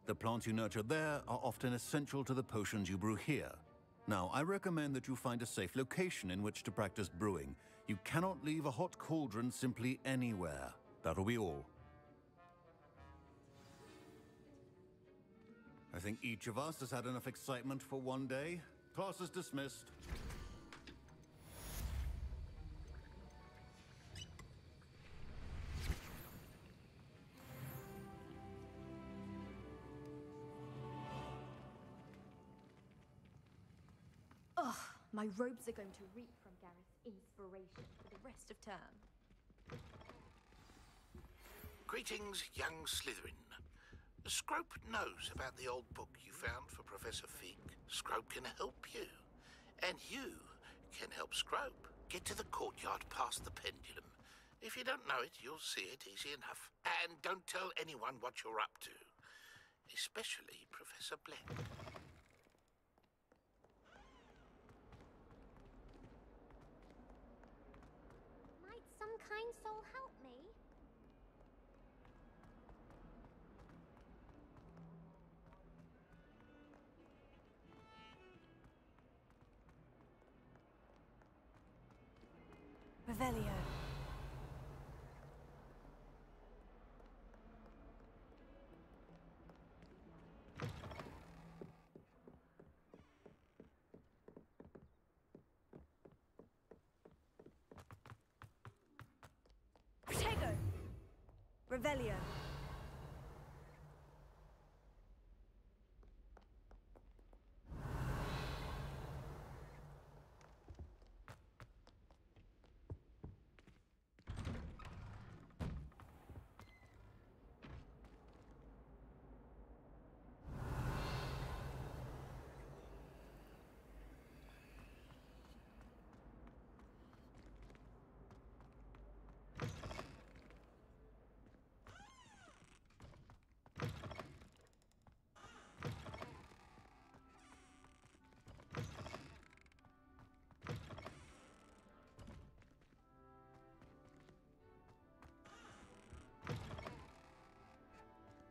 The plants you nurture there are often essential to the potions you brew here. Now, I recommend that you find a safe location in which to practice brewing. You cannot leave a hot cauldron simply anywhere. That'll be all. I think each of us has had enough excitement for one day. Class is dismissed. Ugh, my robes are going to reek from Gareth's inspiration for the rest of term. Greetings, young Slytherin. Scrope knows about the old book you found for Professor Fig. Scrope can help you. And you can help Scrope. Get to the courtyard past the pendulum. If you don't know it, you'll see it easy enough. And don't tell anyone what you're up to. Especially Professor Black. Might some kind soul help me? Revelio. Protego. Revelio.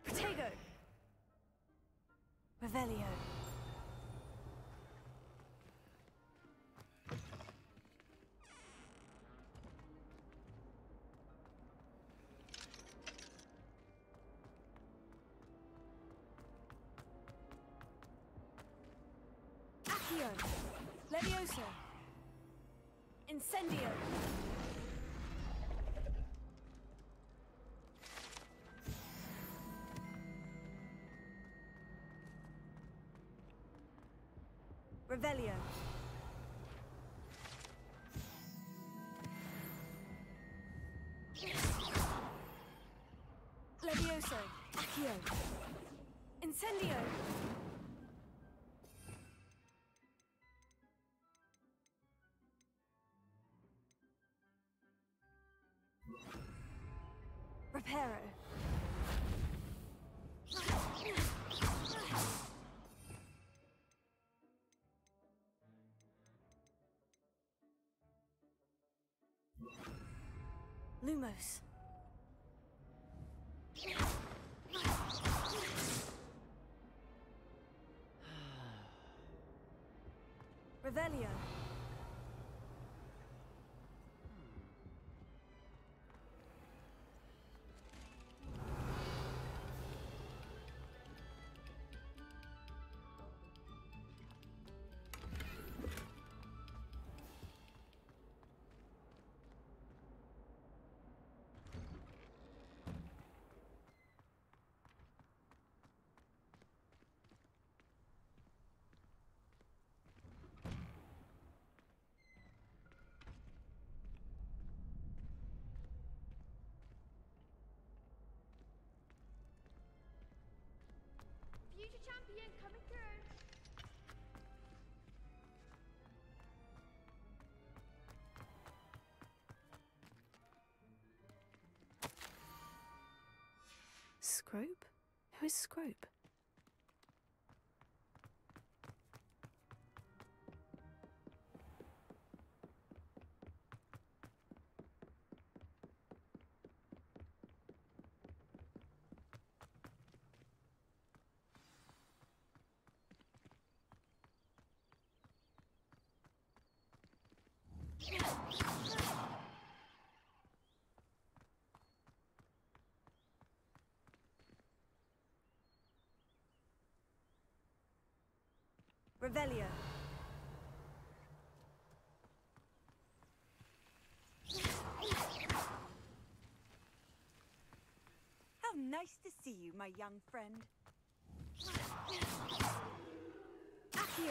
Protego. Revelio. Accio. Levioso. Incendio. Revelio. Levioso. Accio. Incendio. Reparo. Lumos. Revelio. Future champion coming through. Scrope? Who is Scrope? Revelio. How nice to see you, my young friend. Accio.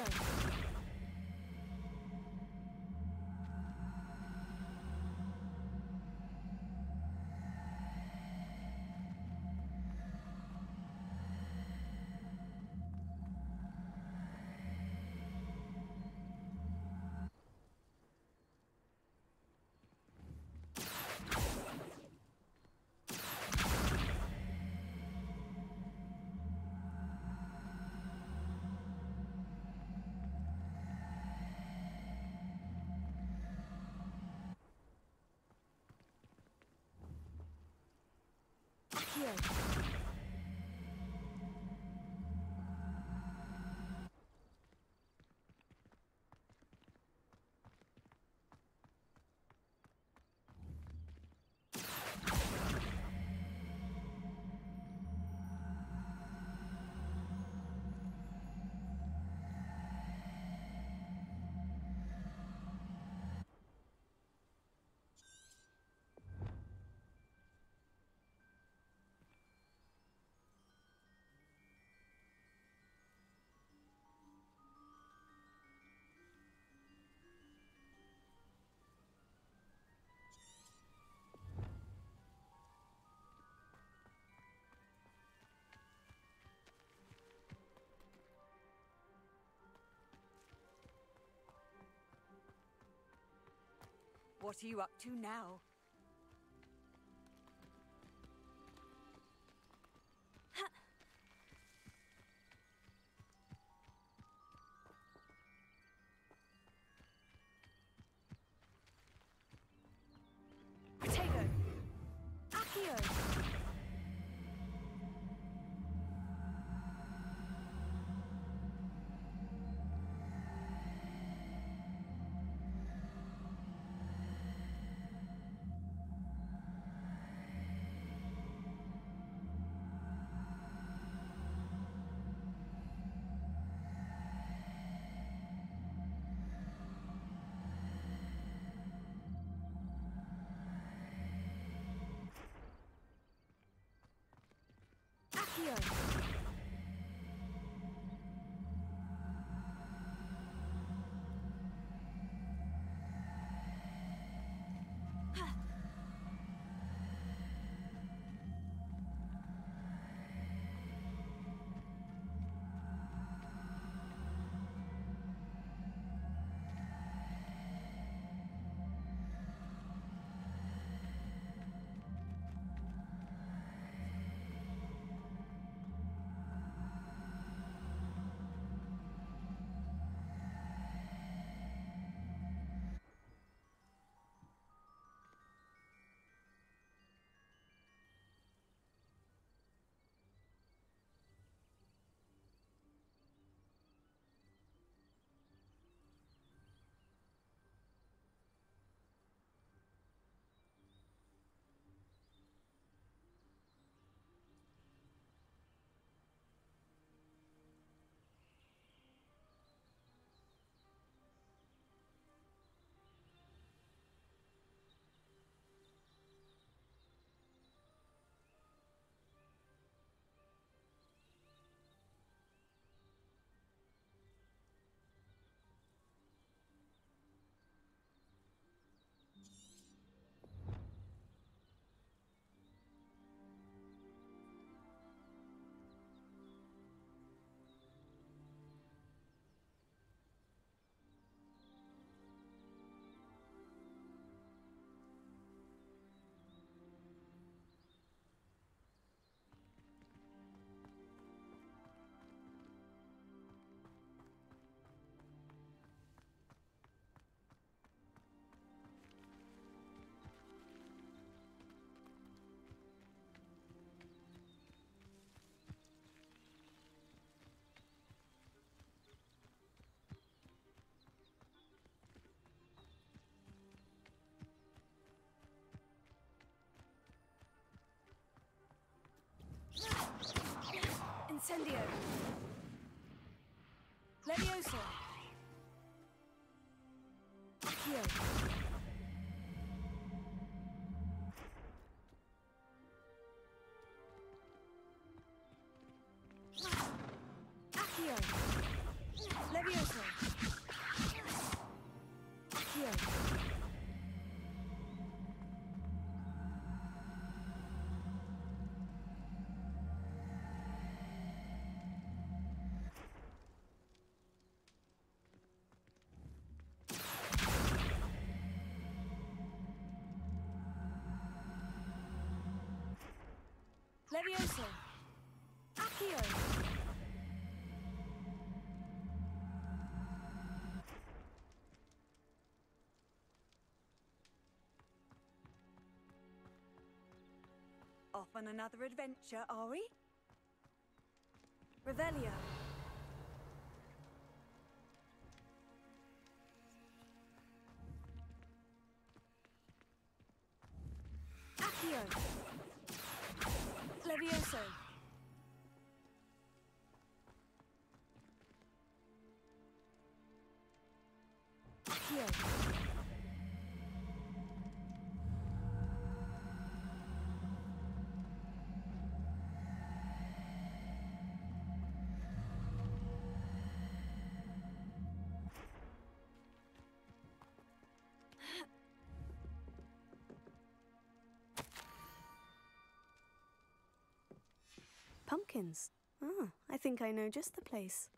What are you up to now? Potato. Accio. Accio. Accio. Levioso. Accio. Levioso. Accio. Off on another adventure, are we? Revelio. Accio. Levioso. Accio. Pumpkins. Ah, I think I know just the place.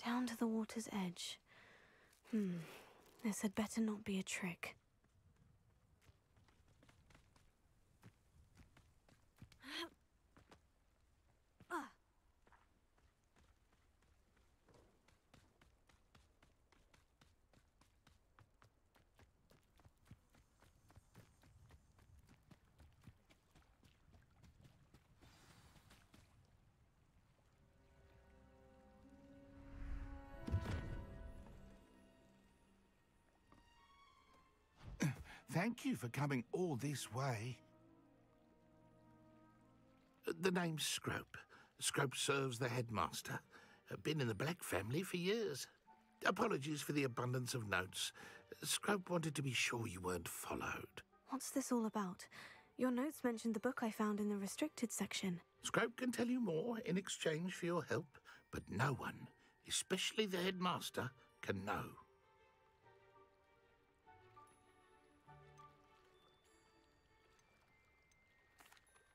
Down to the water's edge. This had better not be a trick. Thank you for coming all this way. The name's Scrope. Scrope serves the headmaster. Been in the Black family for years. Apologies for the abundance of notes. Scrope wanted to be sure you weren't followed. What's this all about? Your notes mentioned the book I found in the restricted section. Scrope can tell you more in exchange for your help, but no one, especially the headmaster, can know.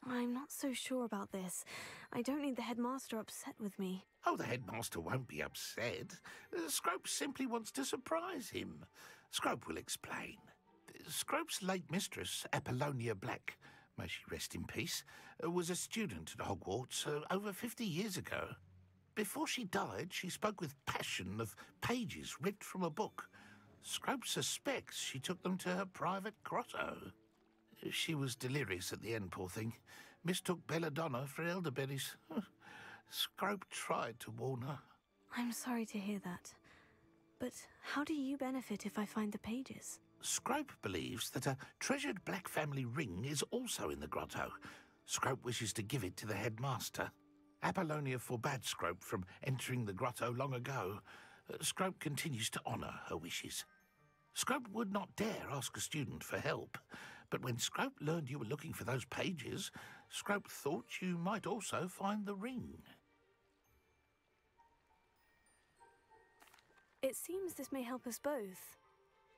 I'm not so sure about this. I don't need the headmaster upset with me. Oh, the headmaster won't be upset. Scrope simply wants to surprise him. Scrope will explain. Scrope's late mistress, Apollonia Black, may she rest in peace, was a student at Hogwarts over 50 years ago. Before she died, she spoke with passion of pages ripped from a book. Scrope suspects she took them to her private grotto. She was delirious at the end, poor thing. Mistook belladonna for elderberries. Scrope tried to warn her. I'm sorry to hear that. But how do you benefit if I find the pages? Scrope believes that a treasured Black family ring is also in the grotto. Scrope wishes to give it to the headmaster. Apollonia forbade Scrope from entering the grotto long ago. Scrope continues to honour her wishes. Scrope would not dare ask a student for help, but when Scrope learned you were looking for those pages, Scrope thought you might also find the ring. It seems this may help us both.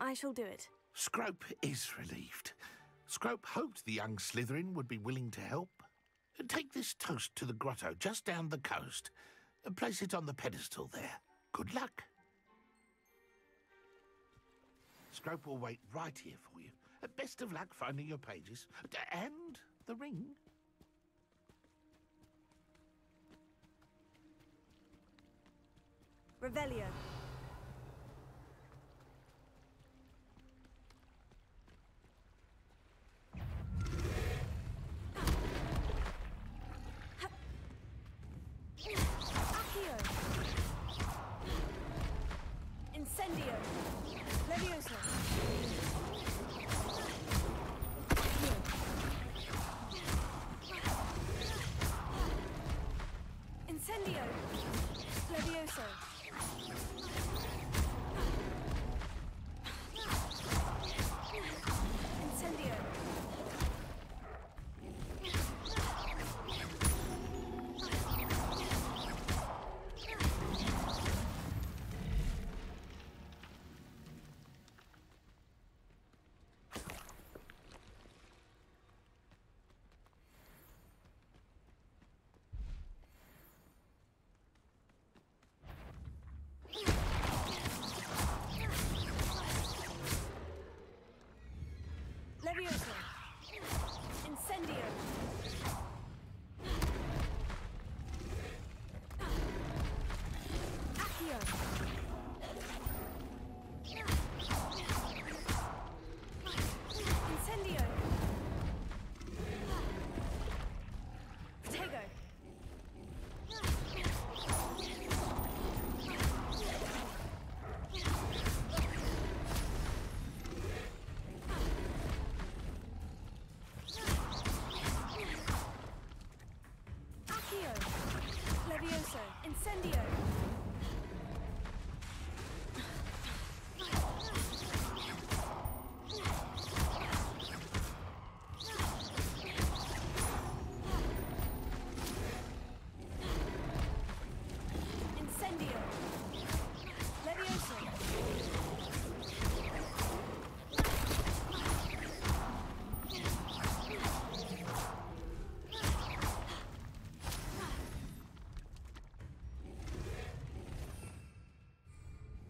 I shall do it. Scrope is relieved. Scrope hoped the young Slytherin would be willing to help. Take this toast to the grotto just down the coast and place it on the pedestal there. Good luck. Scrope will wait right here for you. Best of luck finding your pages. And the ring. Revelio. Accio. Incendio. Levioso. Incendio. Levioso. Incendio. Levioso. Incendio. Accio. Incendio. Protego. Accio. Levioso. Incendio. Incendio. Levioso.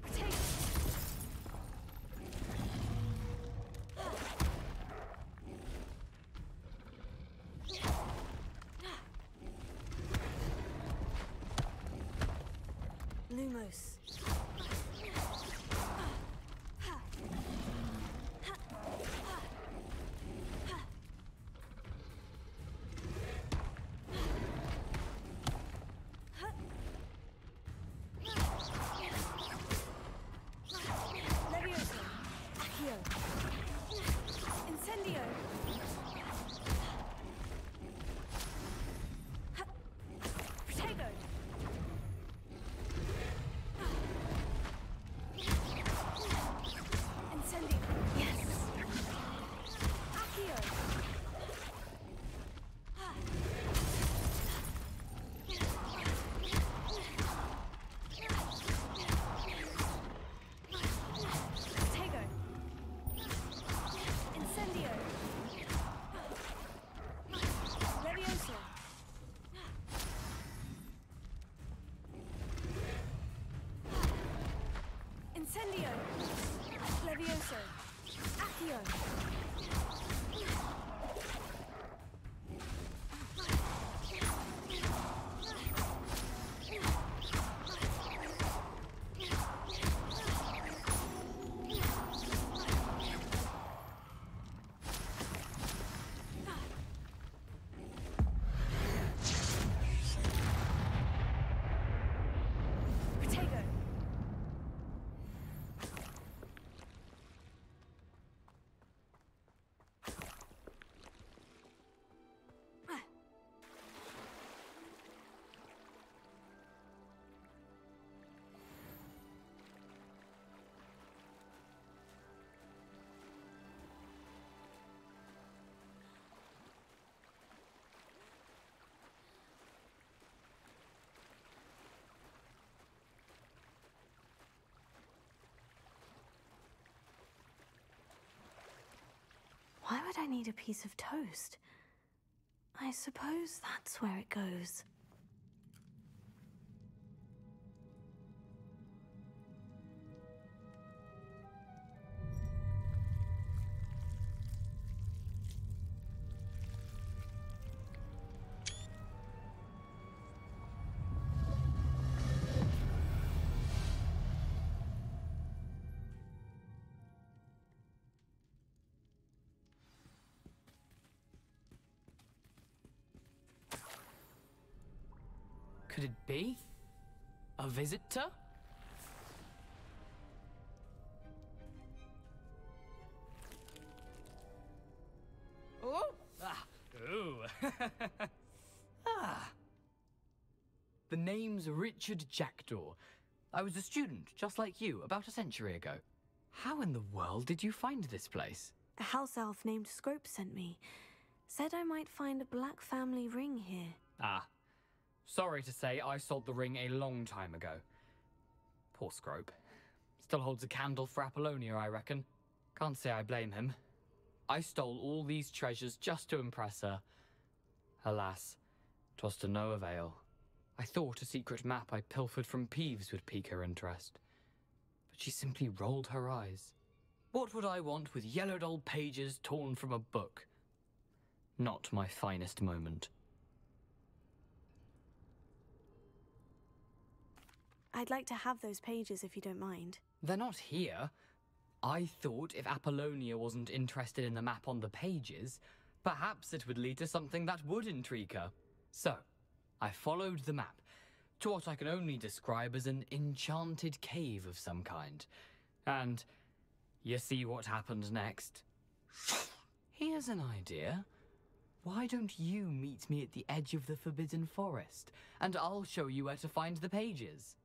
Protego. Lumos. Levioso. Accio. Incendio. Protego. Why would I need a piece of toast? I suppose that's where it goes. Could it be? A visitor? Oh! Ah! Ooh! Ah! The name's Richard Jackdaw. I was a student, just like you, about a century ago. How in the world did you find this place? A house elf named Scrope sent me. Said I might find a black family ring here. Ah. Sorry to say, I sold the ring a long time ago. Poor Scrope. Still holds a candle for Apollonia, I reckon. Can't say I blame him. I stole all these treasures just to impress her. Alas, 'twas to no avail. I thought a secret map I pilfered from Peeves would pique her interest. But she simply rolled her eyes. What would I want with yellowed old pages torn from a book? Not my finest moment. I'd like to have those pages if you don't mind. They're not here. I thought if Apollonia wasn't interested in the map on the pages, perhaps it would lead to something that would intrigue her. So, I followed the map to what I can only describe as an enchanted cave of some kind. And you see what happened next? Here's an idea. Why don't you meet me at the edge of the Forbidden Forest, and I'll show you where to find the pages?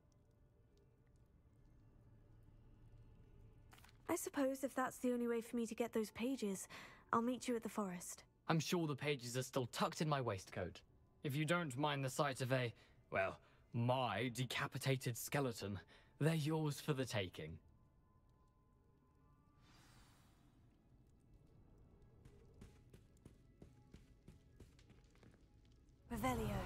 I suppose if that's the only way for me to get those pages, I'll meet you at the forest. I'm sure the pages are still tucked in my waistcoat. If you don't mind the sight of a, well, my decapitated skeleton, they're yours for the taking. Revelio.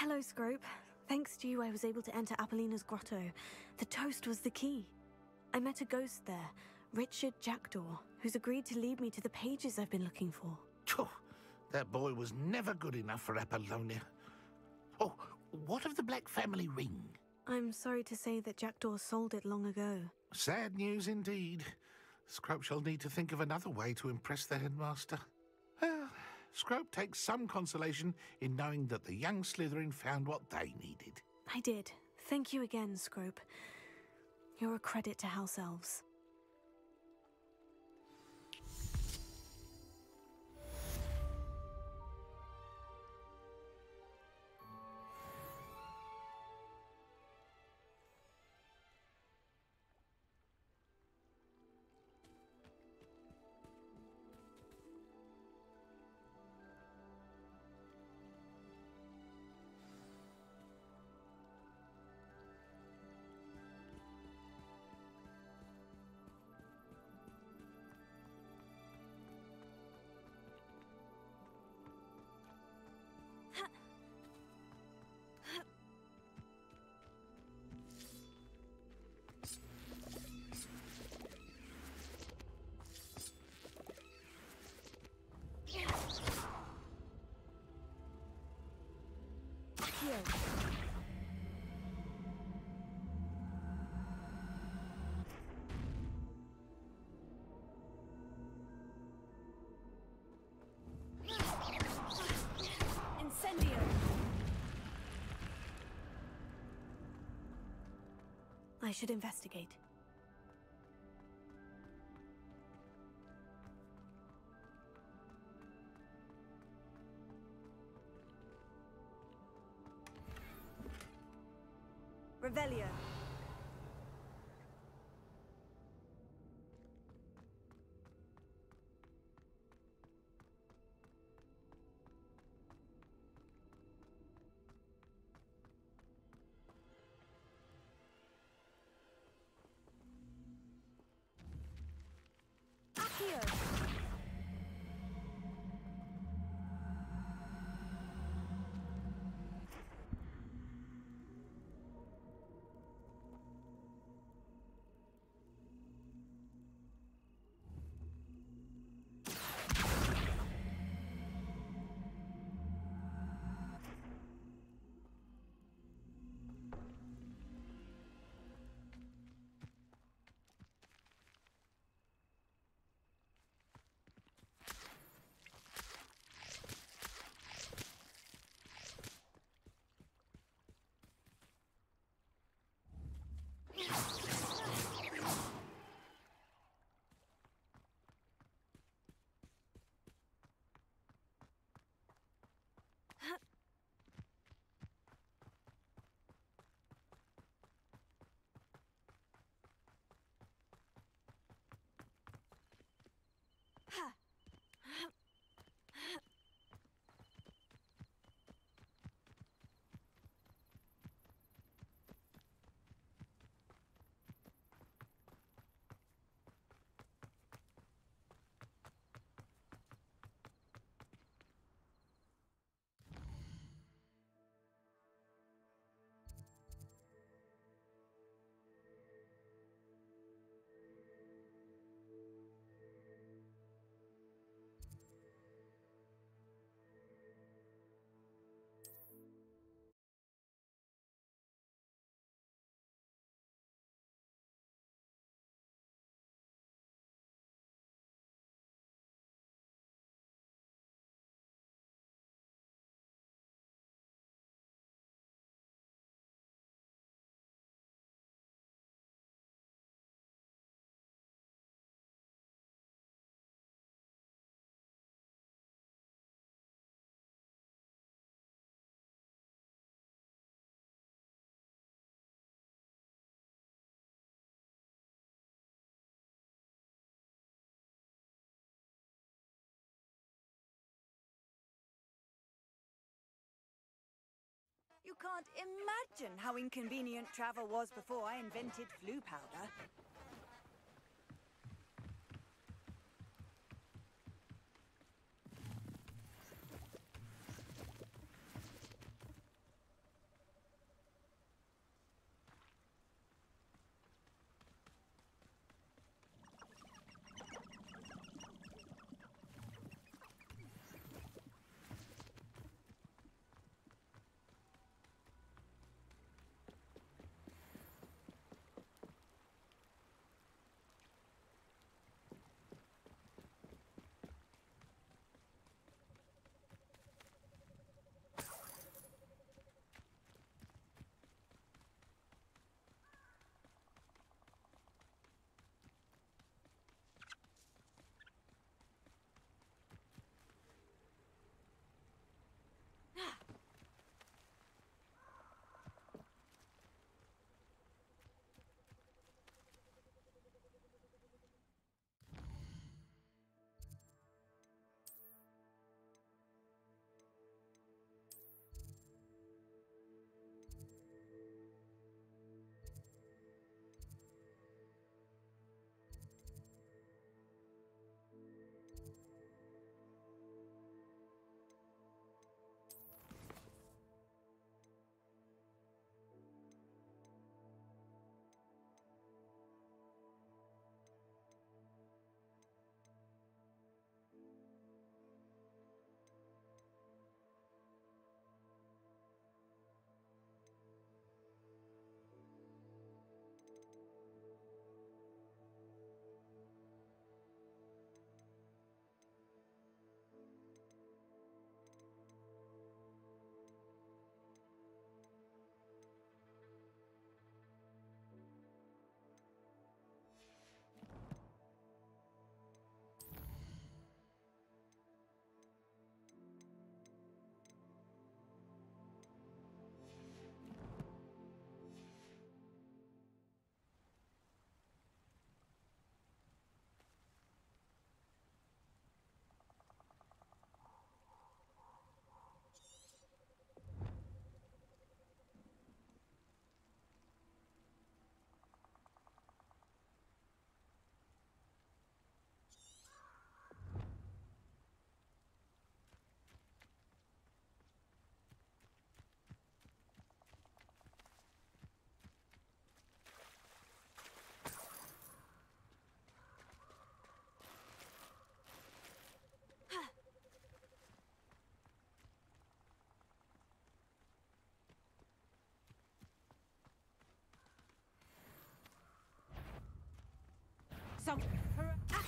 Hello, Scrope. Thanks to you, I was able to enter Apollina's grotto. The toast was the key. I met a ghost there, Richard Jackdaw, who's agreed to lead me to the pages I've been looking for. Phew, that boy was never good enough for Apollonia. Oh, what of the Black family ring? I'm sorry to say that Jackdaw sold it long ago. Sad news indeed. Scrope shall need to think of another way to impress the headmaster. Well, Scrope takes some consolation in knowing that the young Slytherin found what they needed. I did. Thank you again, Scrope. You're a credit to House Elves. Incendio! I should investigate. Revelio. Accio. You can't imagine how inconvenient travel was before I invented flu powder.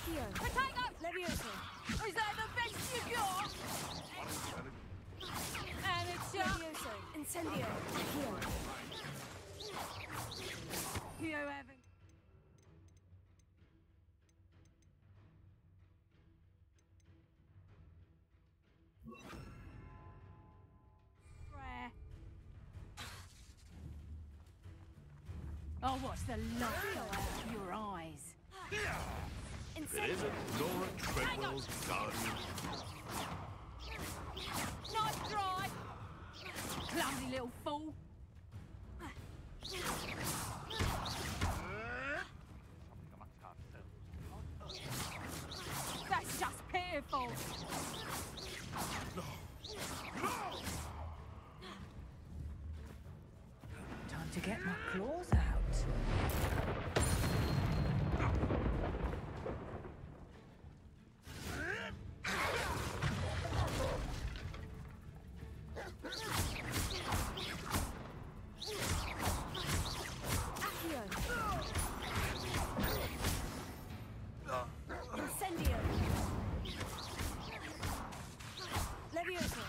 Accio. Potato! Leviosa. Is that the best you got? Amateur! Leviosa. Incendio. Accio. You haven't. I'll watch the light go out of your eyes. If it isn't Laura Treadwell's gun. Nice try! Clumsy little fool! That's just pitiful! Time to get my claws out. Incendio. Leviosa.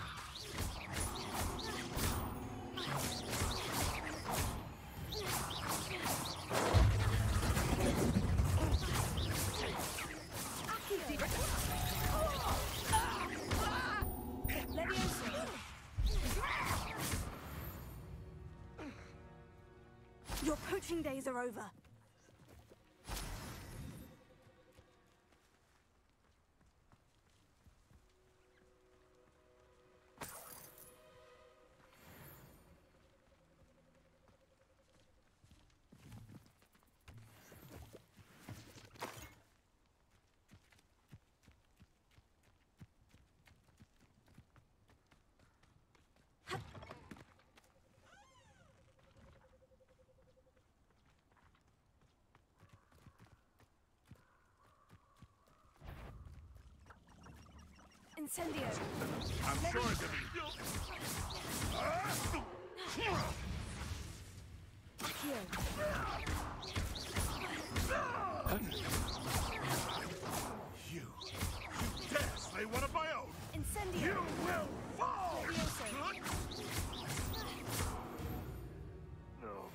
Your poaching days are over. Incendio. I'm sure it's You dare slay one of my own! Incendio. You will fall! No.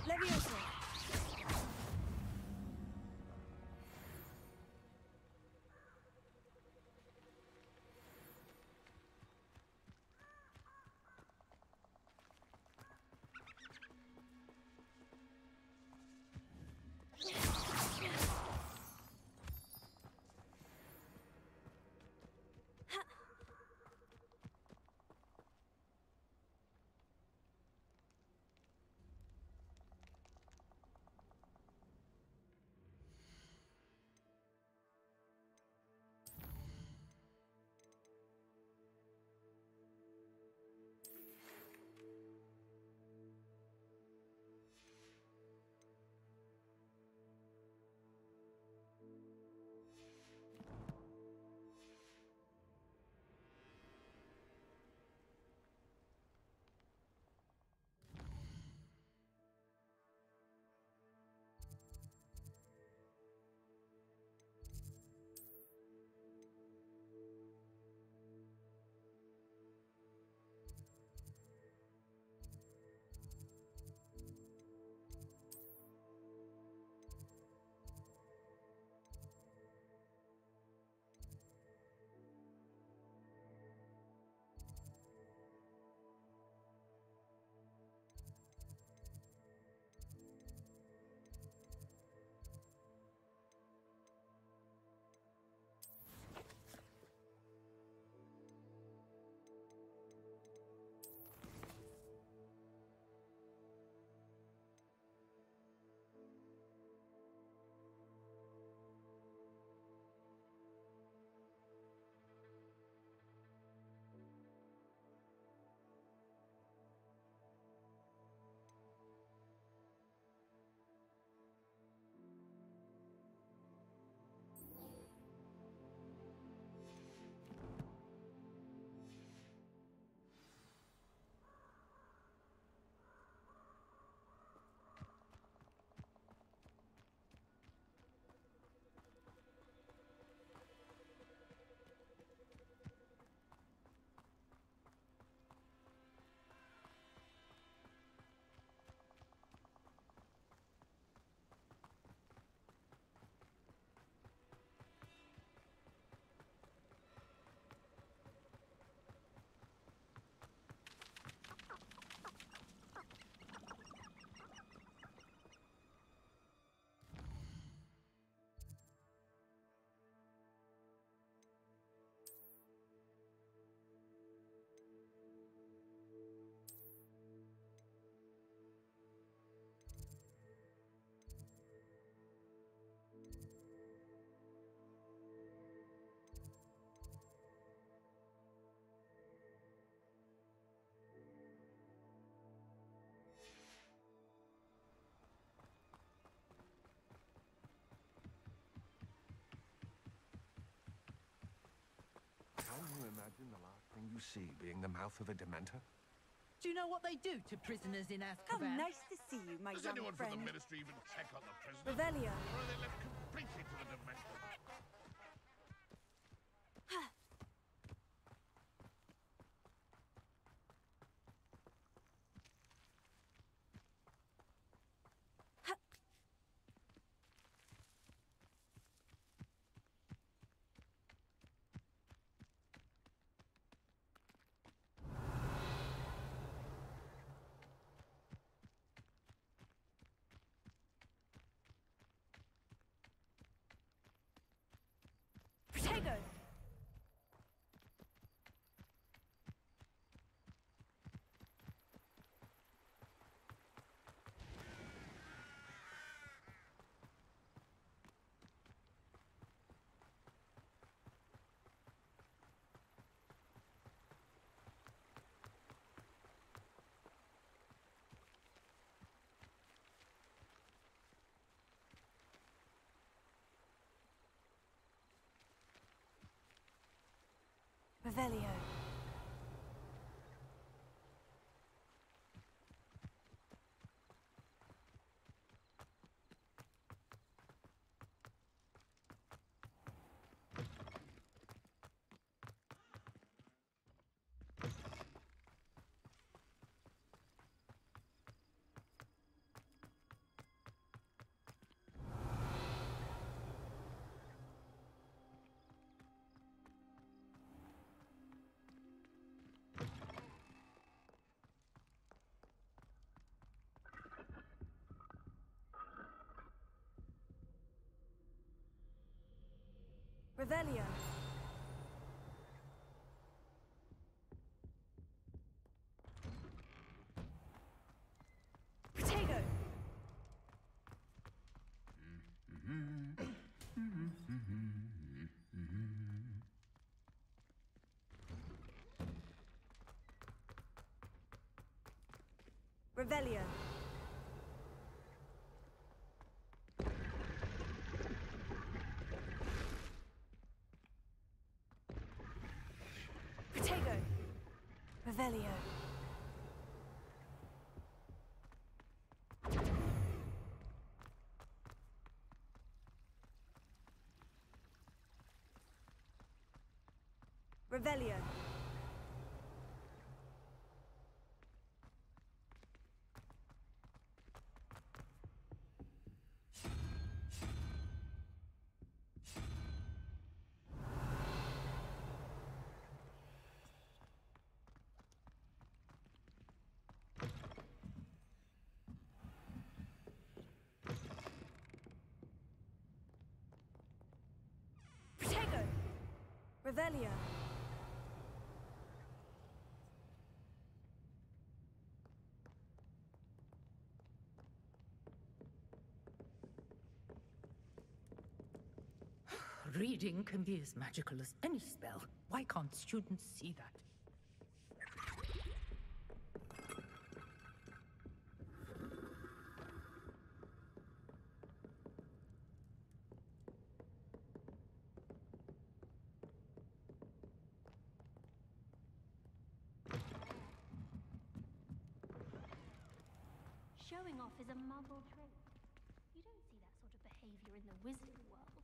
Leviosa. you see being the mouth of a Dementor? Do you know what they do to prisoners in Azkaban? How nice to see you, my Does young anyone friend. from the Ministry even check on the prisoners? Revelio. Or are they left completely to the Dementors? Protego. Revelio. Revelio. Protego. Revelio. Protego. Revelio. Revelio. Protego. Revelio. Reading can be as magical as any spell. Why can't students see that? Showing off is a muggle trait. You don't see that sort of behavior in the wizarding world.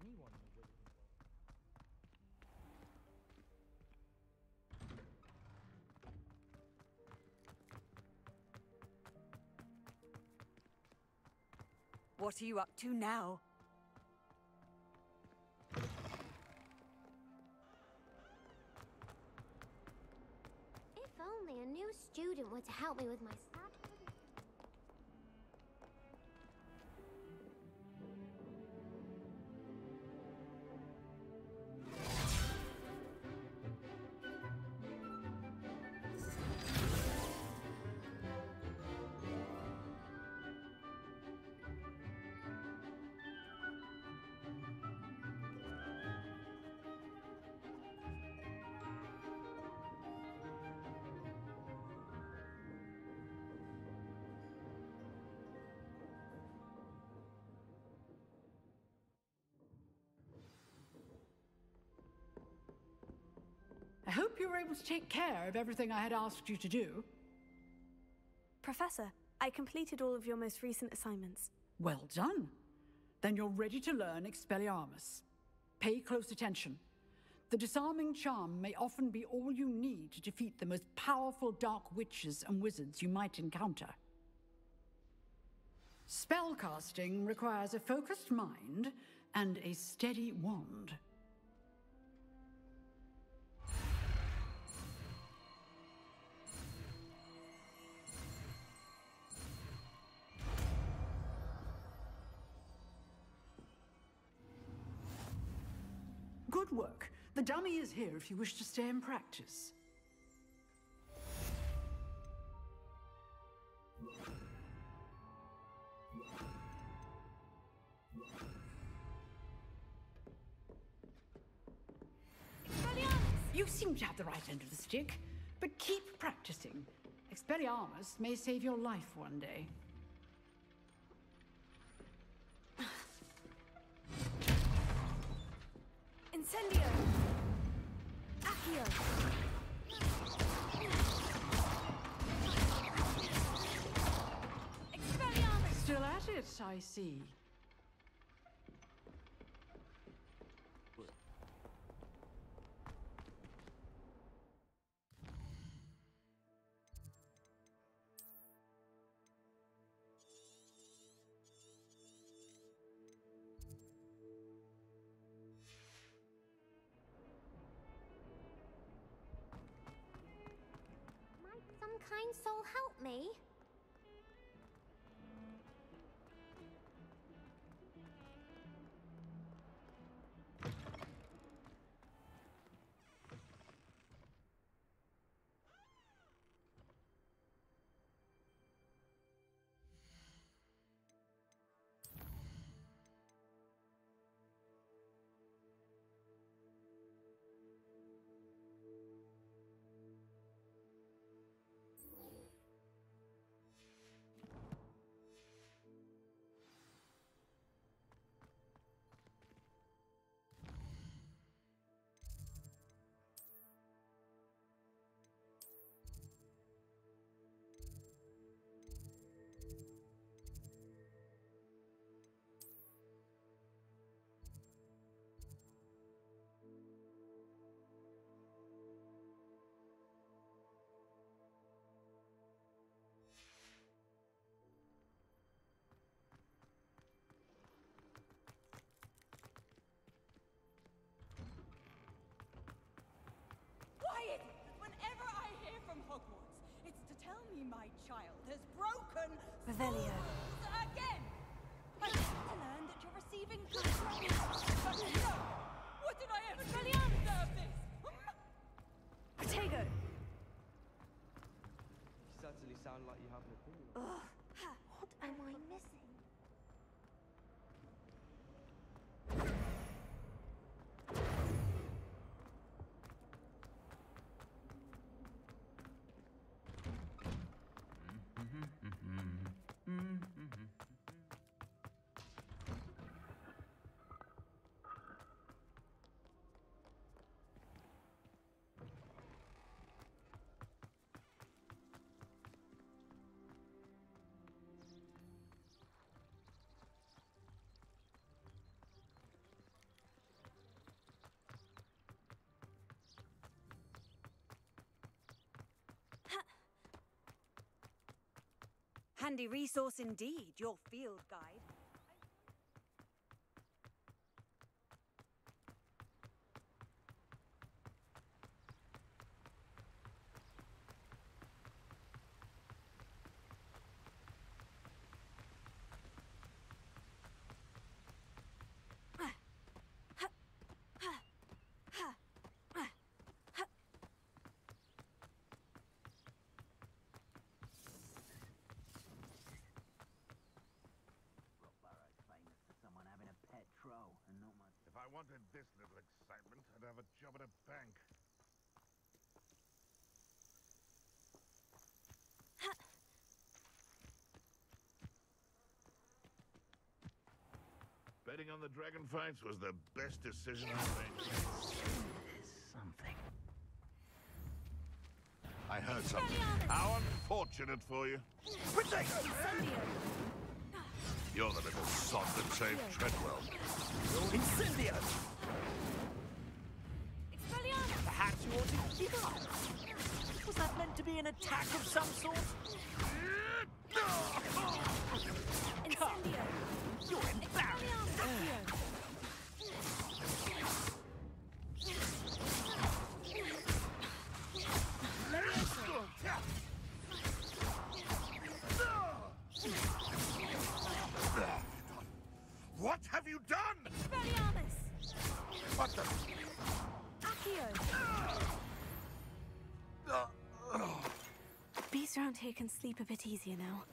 Anyone in the wizarding world. What are you up to now? If only a new student were to help me with my stuff. I hope you were able to take care of everything I had asked you to do. Professor, I completed all of your most recent assignments. Well done. Then you're ready to learn Expelliarmus. Pay close attention. The disarming charm may often be all you need to defeat the most powerful dark witches and wizards you might encounter. Spellcasting requires a focused mind and a steady wand. Good work. The dummy is here if you wish to stay and practice. You seem to have the right end of the stick, but keep practicing. Expelliarmus may save your life one day. Incendio! Accio! Expelliarmus! Still at it, I see. Some kind soul help me? Why is it that whenever I hear from Hogwarts, it's to tell me my child has broken Revelio. schools again? I need to learn that you're receiving good grades. But no! What did I ever do to deserve this? Protego! You certainly sound like you have an opinion. Ugh. What am I missing? Handy resource indeed, your field guide. If I wanted this little excitement, I'd have a job at a bank. Betting on the dragon fights was the best decision I made. There's something. I heard something. How unfortunate for you. You're the little sod that saved Treadwell. Incendio! Perhaps you ought to give up. Was that meant to be an attack of some sort? Incendio! You're embarrassed! What have you done? Expelliarmus! What the? Accio! Beasts around here can sleep a bit easier now.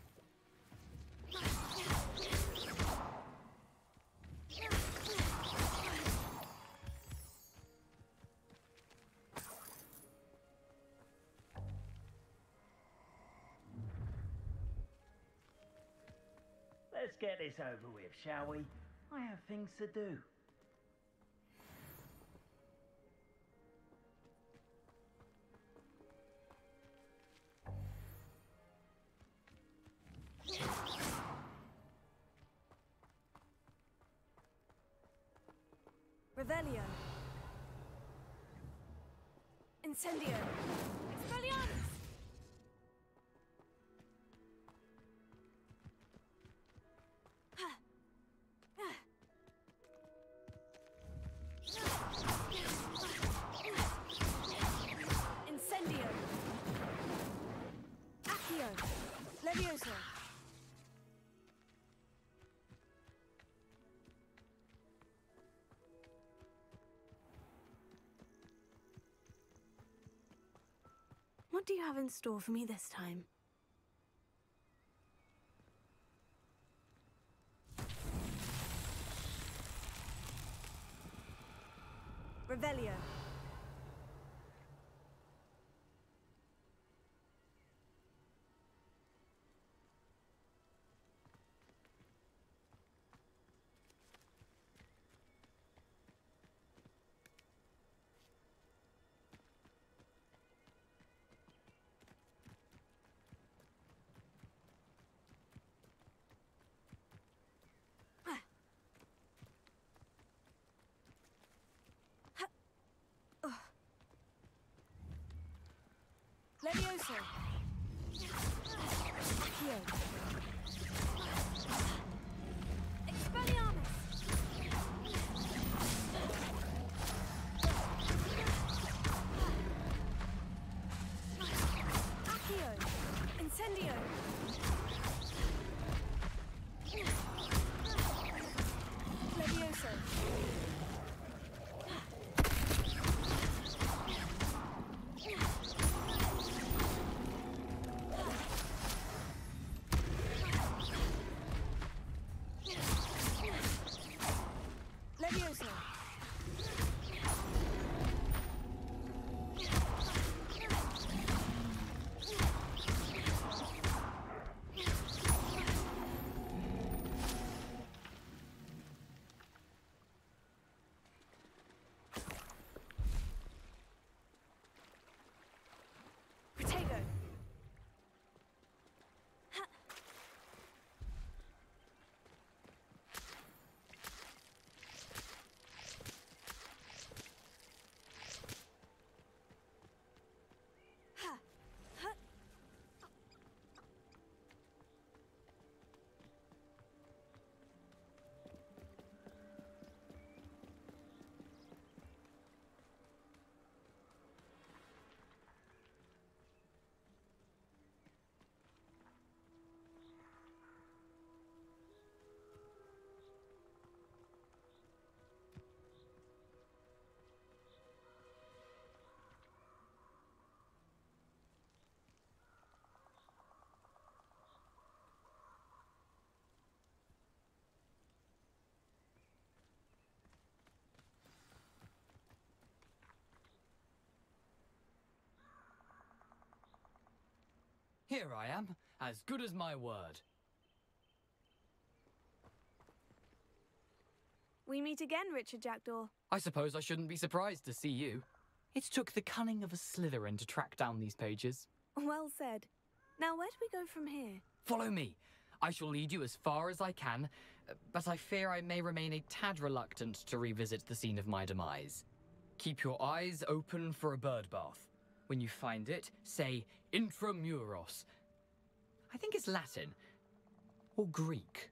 Let's get this over with, shall we? I have things to do. Revelio. Incendio. Expelliarmus! Incendio. Accio. Levioso. What do you have in store for me this time? Revelio. Levioso. Accio. Expelliarmus. Accio. Incendio. Levioso. Levioso. Protego. Here I am, as good as my word. We meet again, Richard Jackdaw. I suppose I shouldn't be surprised to see you. It took the cunning of a Slytherin to track down these pages. Well said. Now, where do we go from here? Follow me. I shall lead you as far as I can, but I fear I may remain a tad reluctant to revisit the scene of my demise. Keep your eyes open for a bird bath. When you find it, say intramuros. I think it's Latin. Or Greek.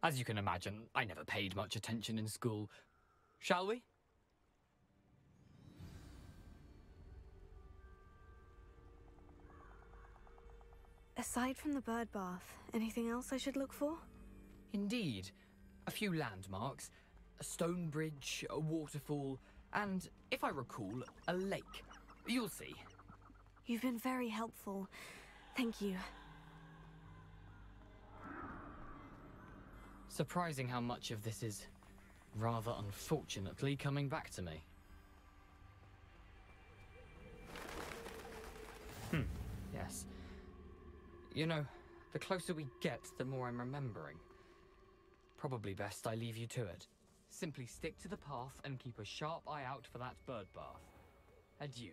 As you can imagine, I never paid much attention in school. Shall we? Aside from the bird bath, anything else I should look for? Indeed. A few landmarks, a stone bridge, a waterfall, and, if I recall, a lake. You'll see. You've been very helpful. Thank you. Surprising how much of this is, rather unfortunately, coming back to me. Yes. You know, the closer we get, the more I'm remembering. Probably best I leave you to it. Simply stick to the path and keep a sharp eye out for that bird bath. Adieu.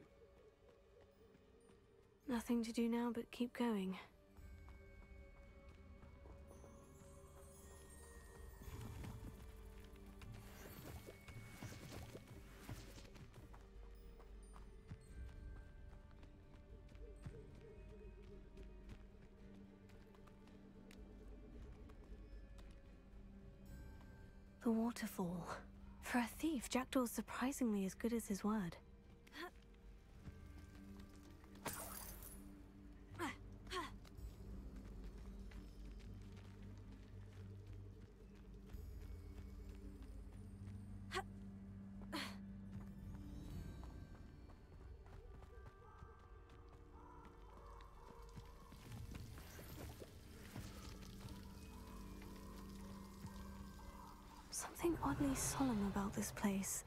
Nothing to do now but keep going. The waterfall. For a thief, Jackdaw's surprisingly as good as his word. Something oddly solemn about this place.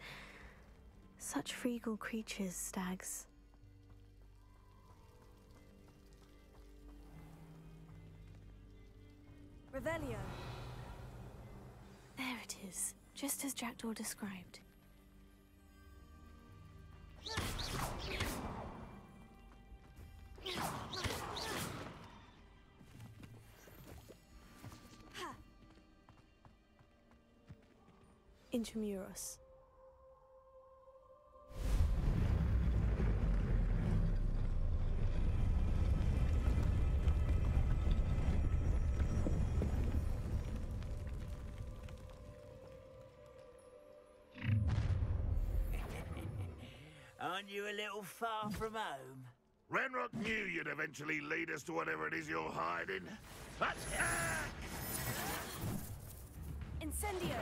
Such regal creatures, stags. Revelio. There it is, just as Jackdaw described. Intramuros. Aren't you a little far from home? Ranrock knew you'd eventually lead us to whatever it is you're hiding. Incendio!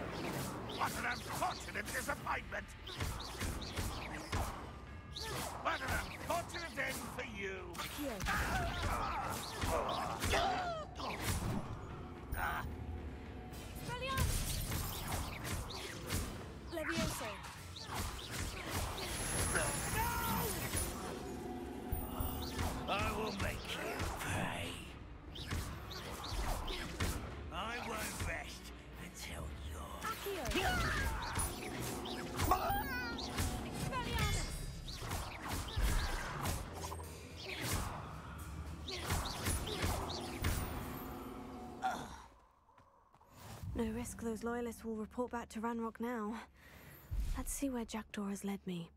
What an unfortunate disappointment! What an unfortunate end for you! Levioso! I will make you pay. I won't rest until you're... No risk those loyalists will report back to Ranrock now. Let's see where Jackdaw has led me.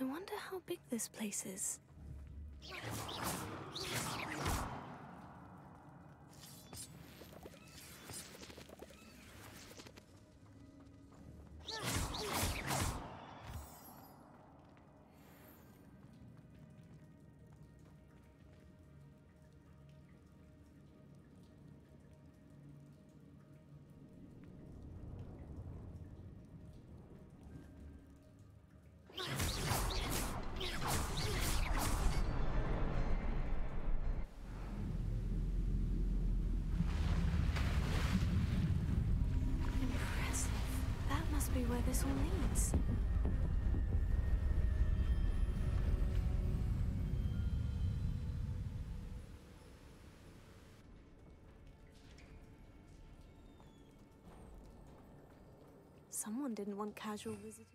I wonder how big this place is. this all leads. Someone didn't want casual visitors.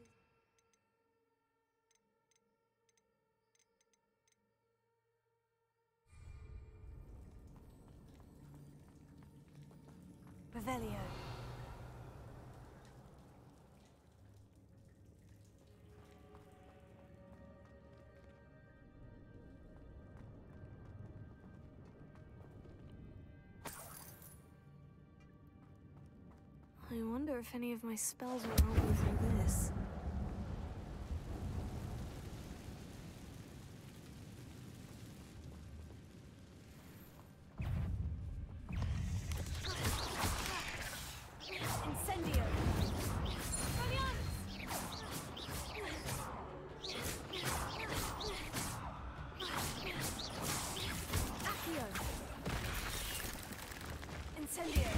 Revelio. I wonder if any of my spells will help me through this. Incendio! Accio! Incendio!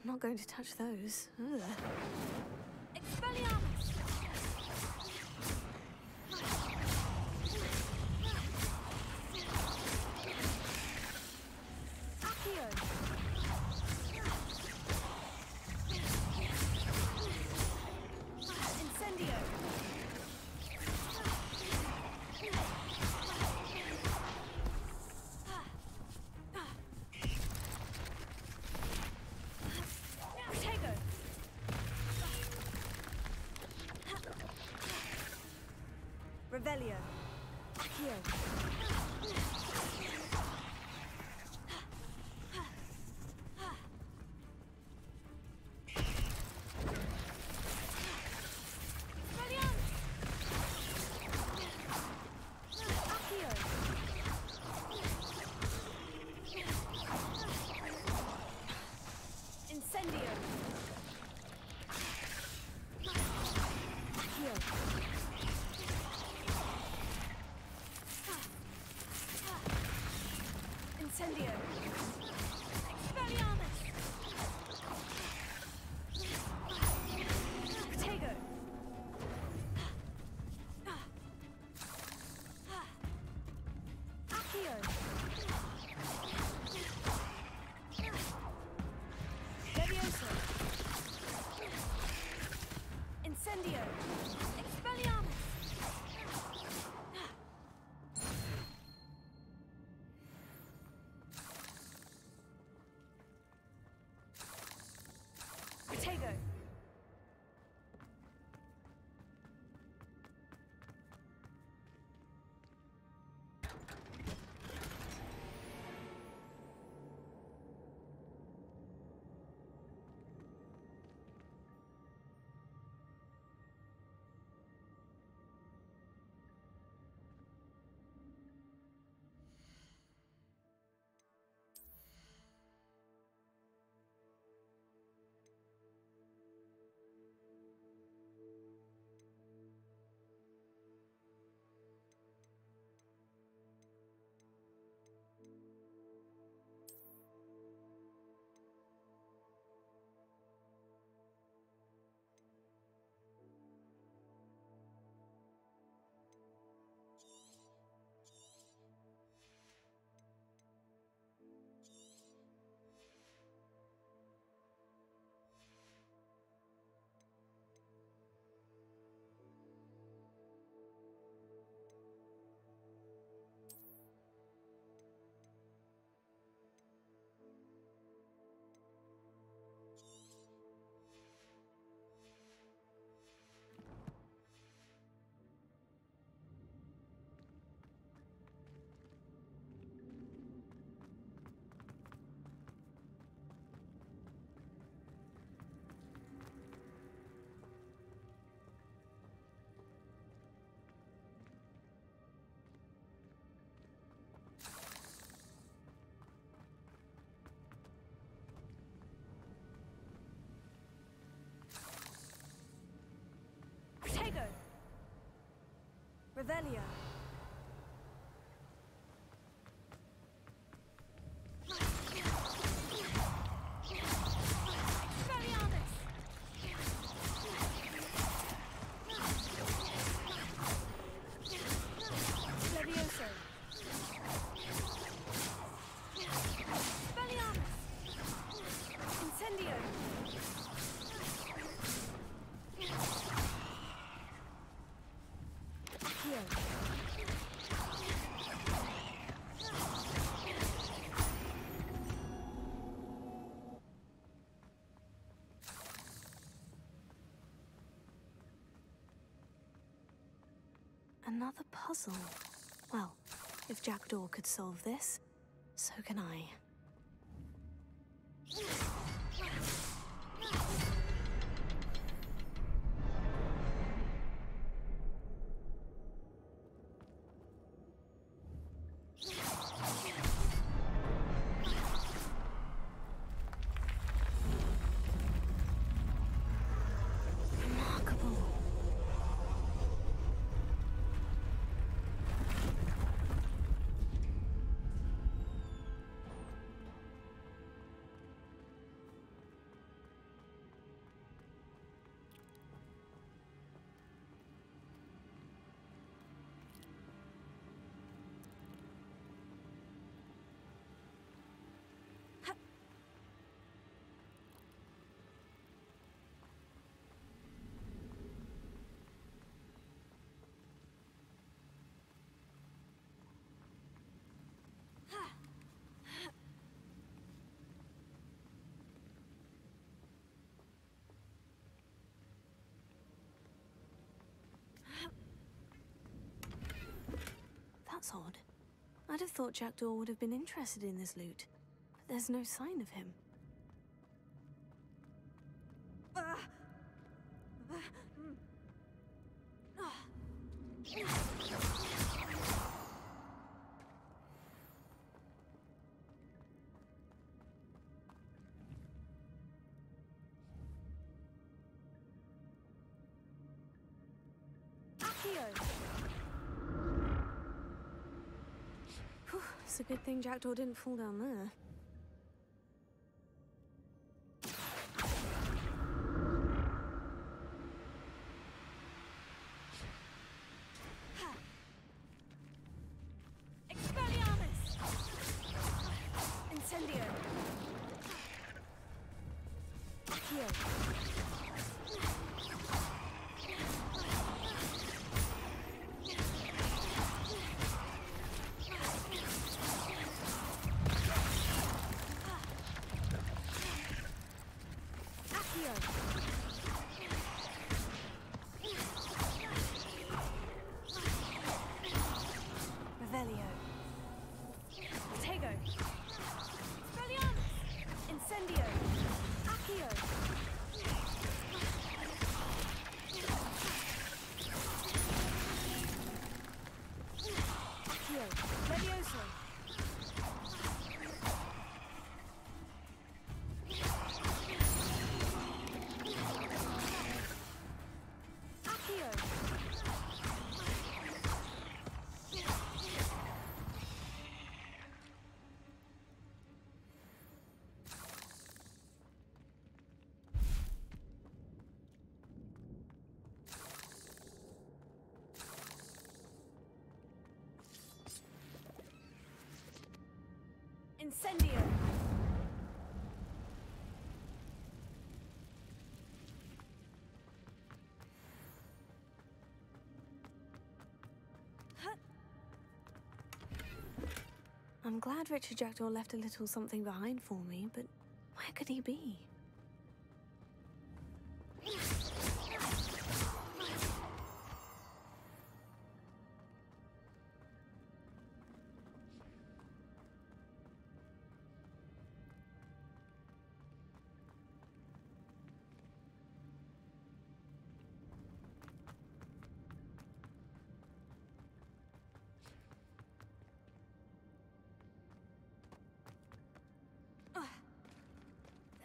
I'm not going to touch those. Ugh. Expelliarmus! Accio! Incendio! Revelio. Accio. Incendio. Accio. Revelio. Levioso. Expelliarmus. Incendio. Accio. Another puzzle. Well, if Jackdaw could solve this, so can I. Remarkable. That's odd. I'd have thought Jackdaw would have been interested in this loot, but there's no sign of him. Whew, it's a good thing Jackdaw didn't fall down there. Expelliarmus! Incendio! Accio! Revelio. Tego. Expelliarmus. Incendio. Accio. Accio. Levioso. Accio. Incendio! I'm glad Richard Jackdaw left a little something behind for me, but where could he be?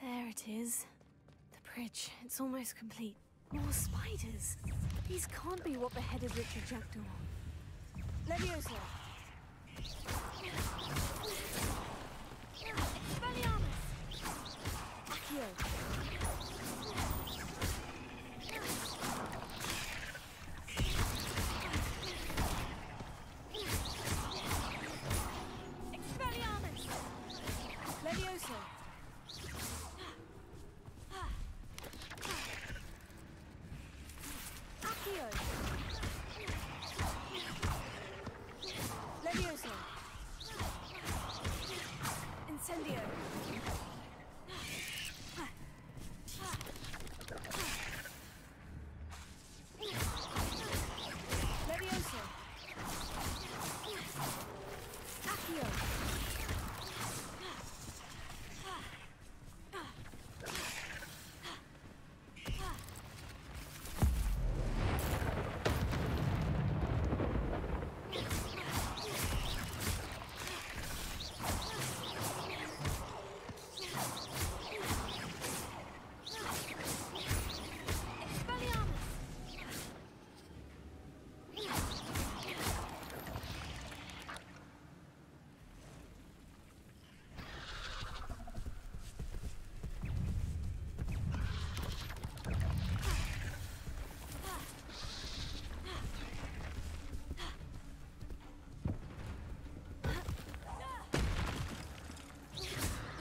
There it is. The bridge. It's almost complete. More spiders. These can't be what beheaded Richard Jackdaw. Levioso. Expelliarmus. Accio. Expelliarmus. Levioso. Accio. Levioso. Incendio. Levioso. Accio.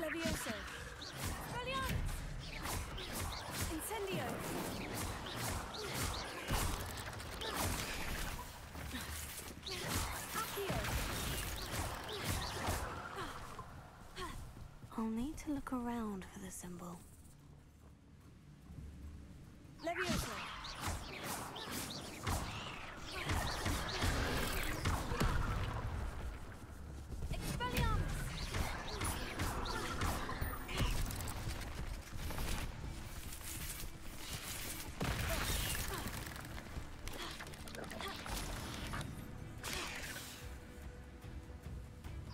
Levioso. Expelliarmus. Incendio. Accio. I'll need to look around for the symbol. Levioso. Expelliarmus.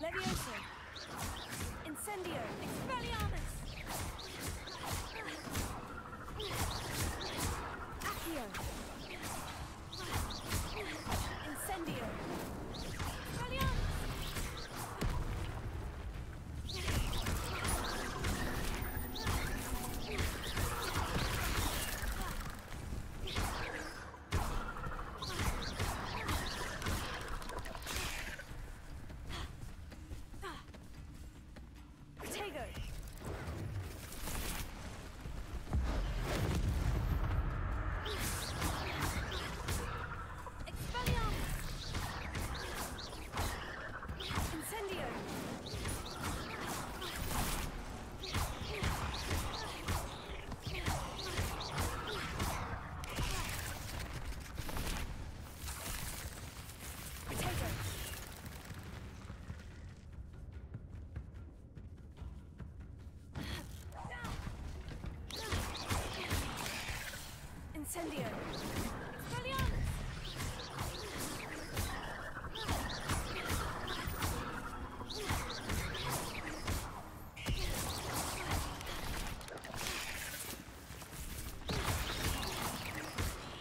Levioso. Incendio. Expelliarmus. Accio. Incendio. Expelliarmus. Protego. Expelliarmus. Incendio. Protego. Incendio. Expelliarmus.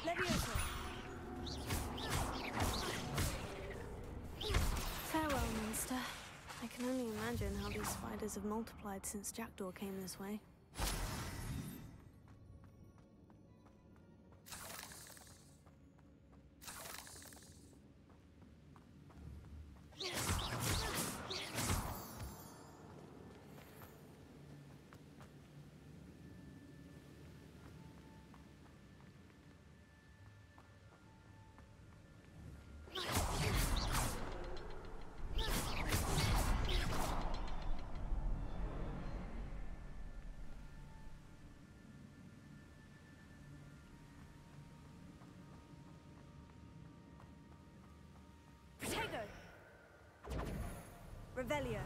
Levioso. Farewell, monster. I can only imagine how these spiders have multiplied since Jackdaw came this way. Protego. Revelio.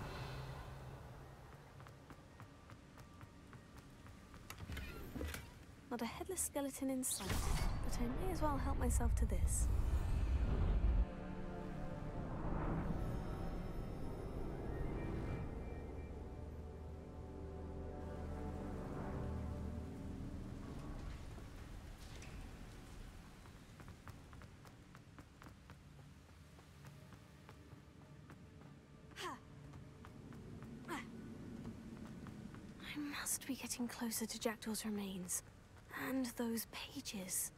Not a headless skeleton in sight, but I may as well help myself to this. I must be getting closer to Jackdaw's remains. And those pages.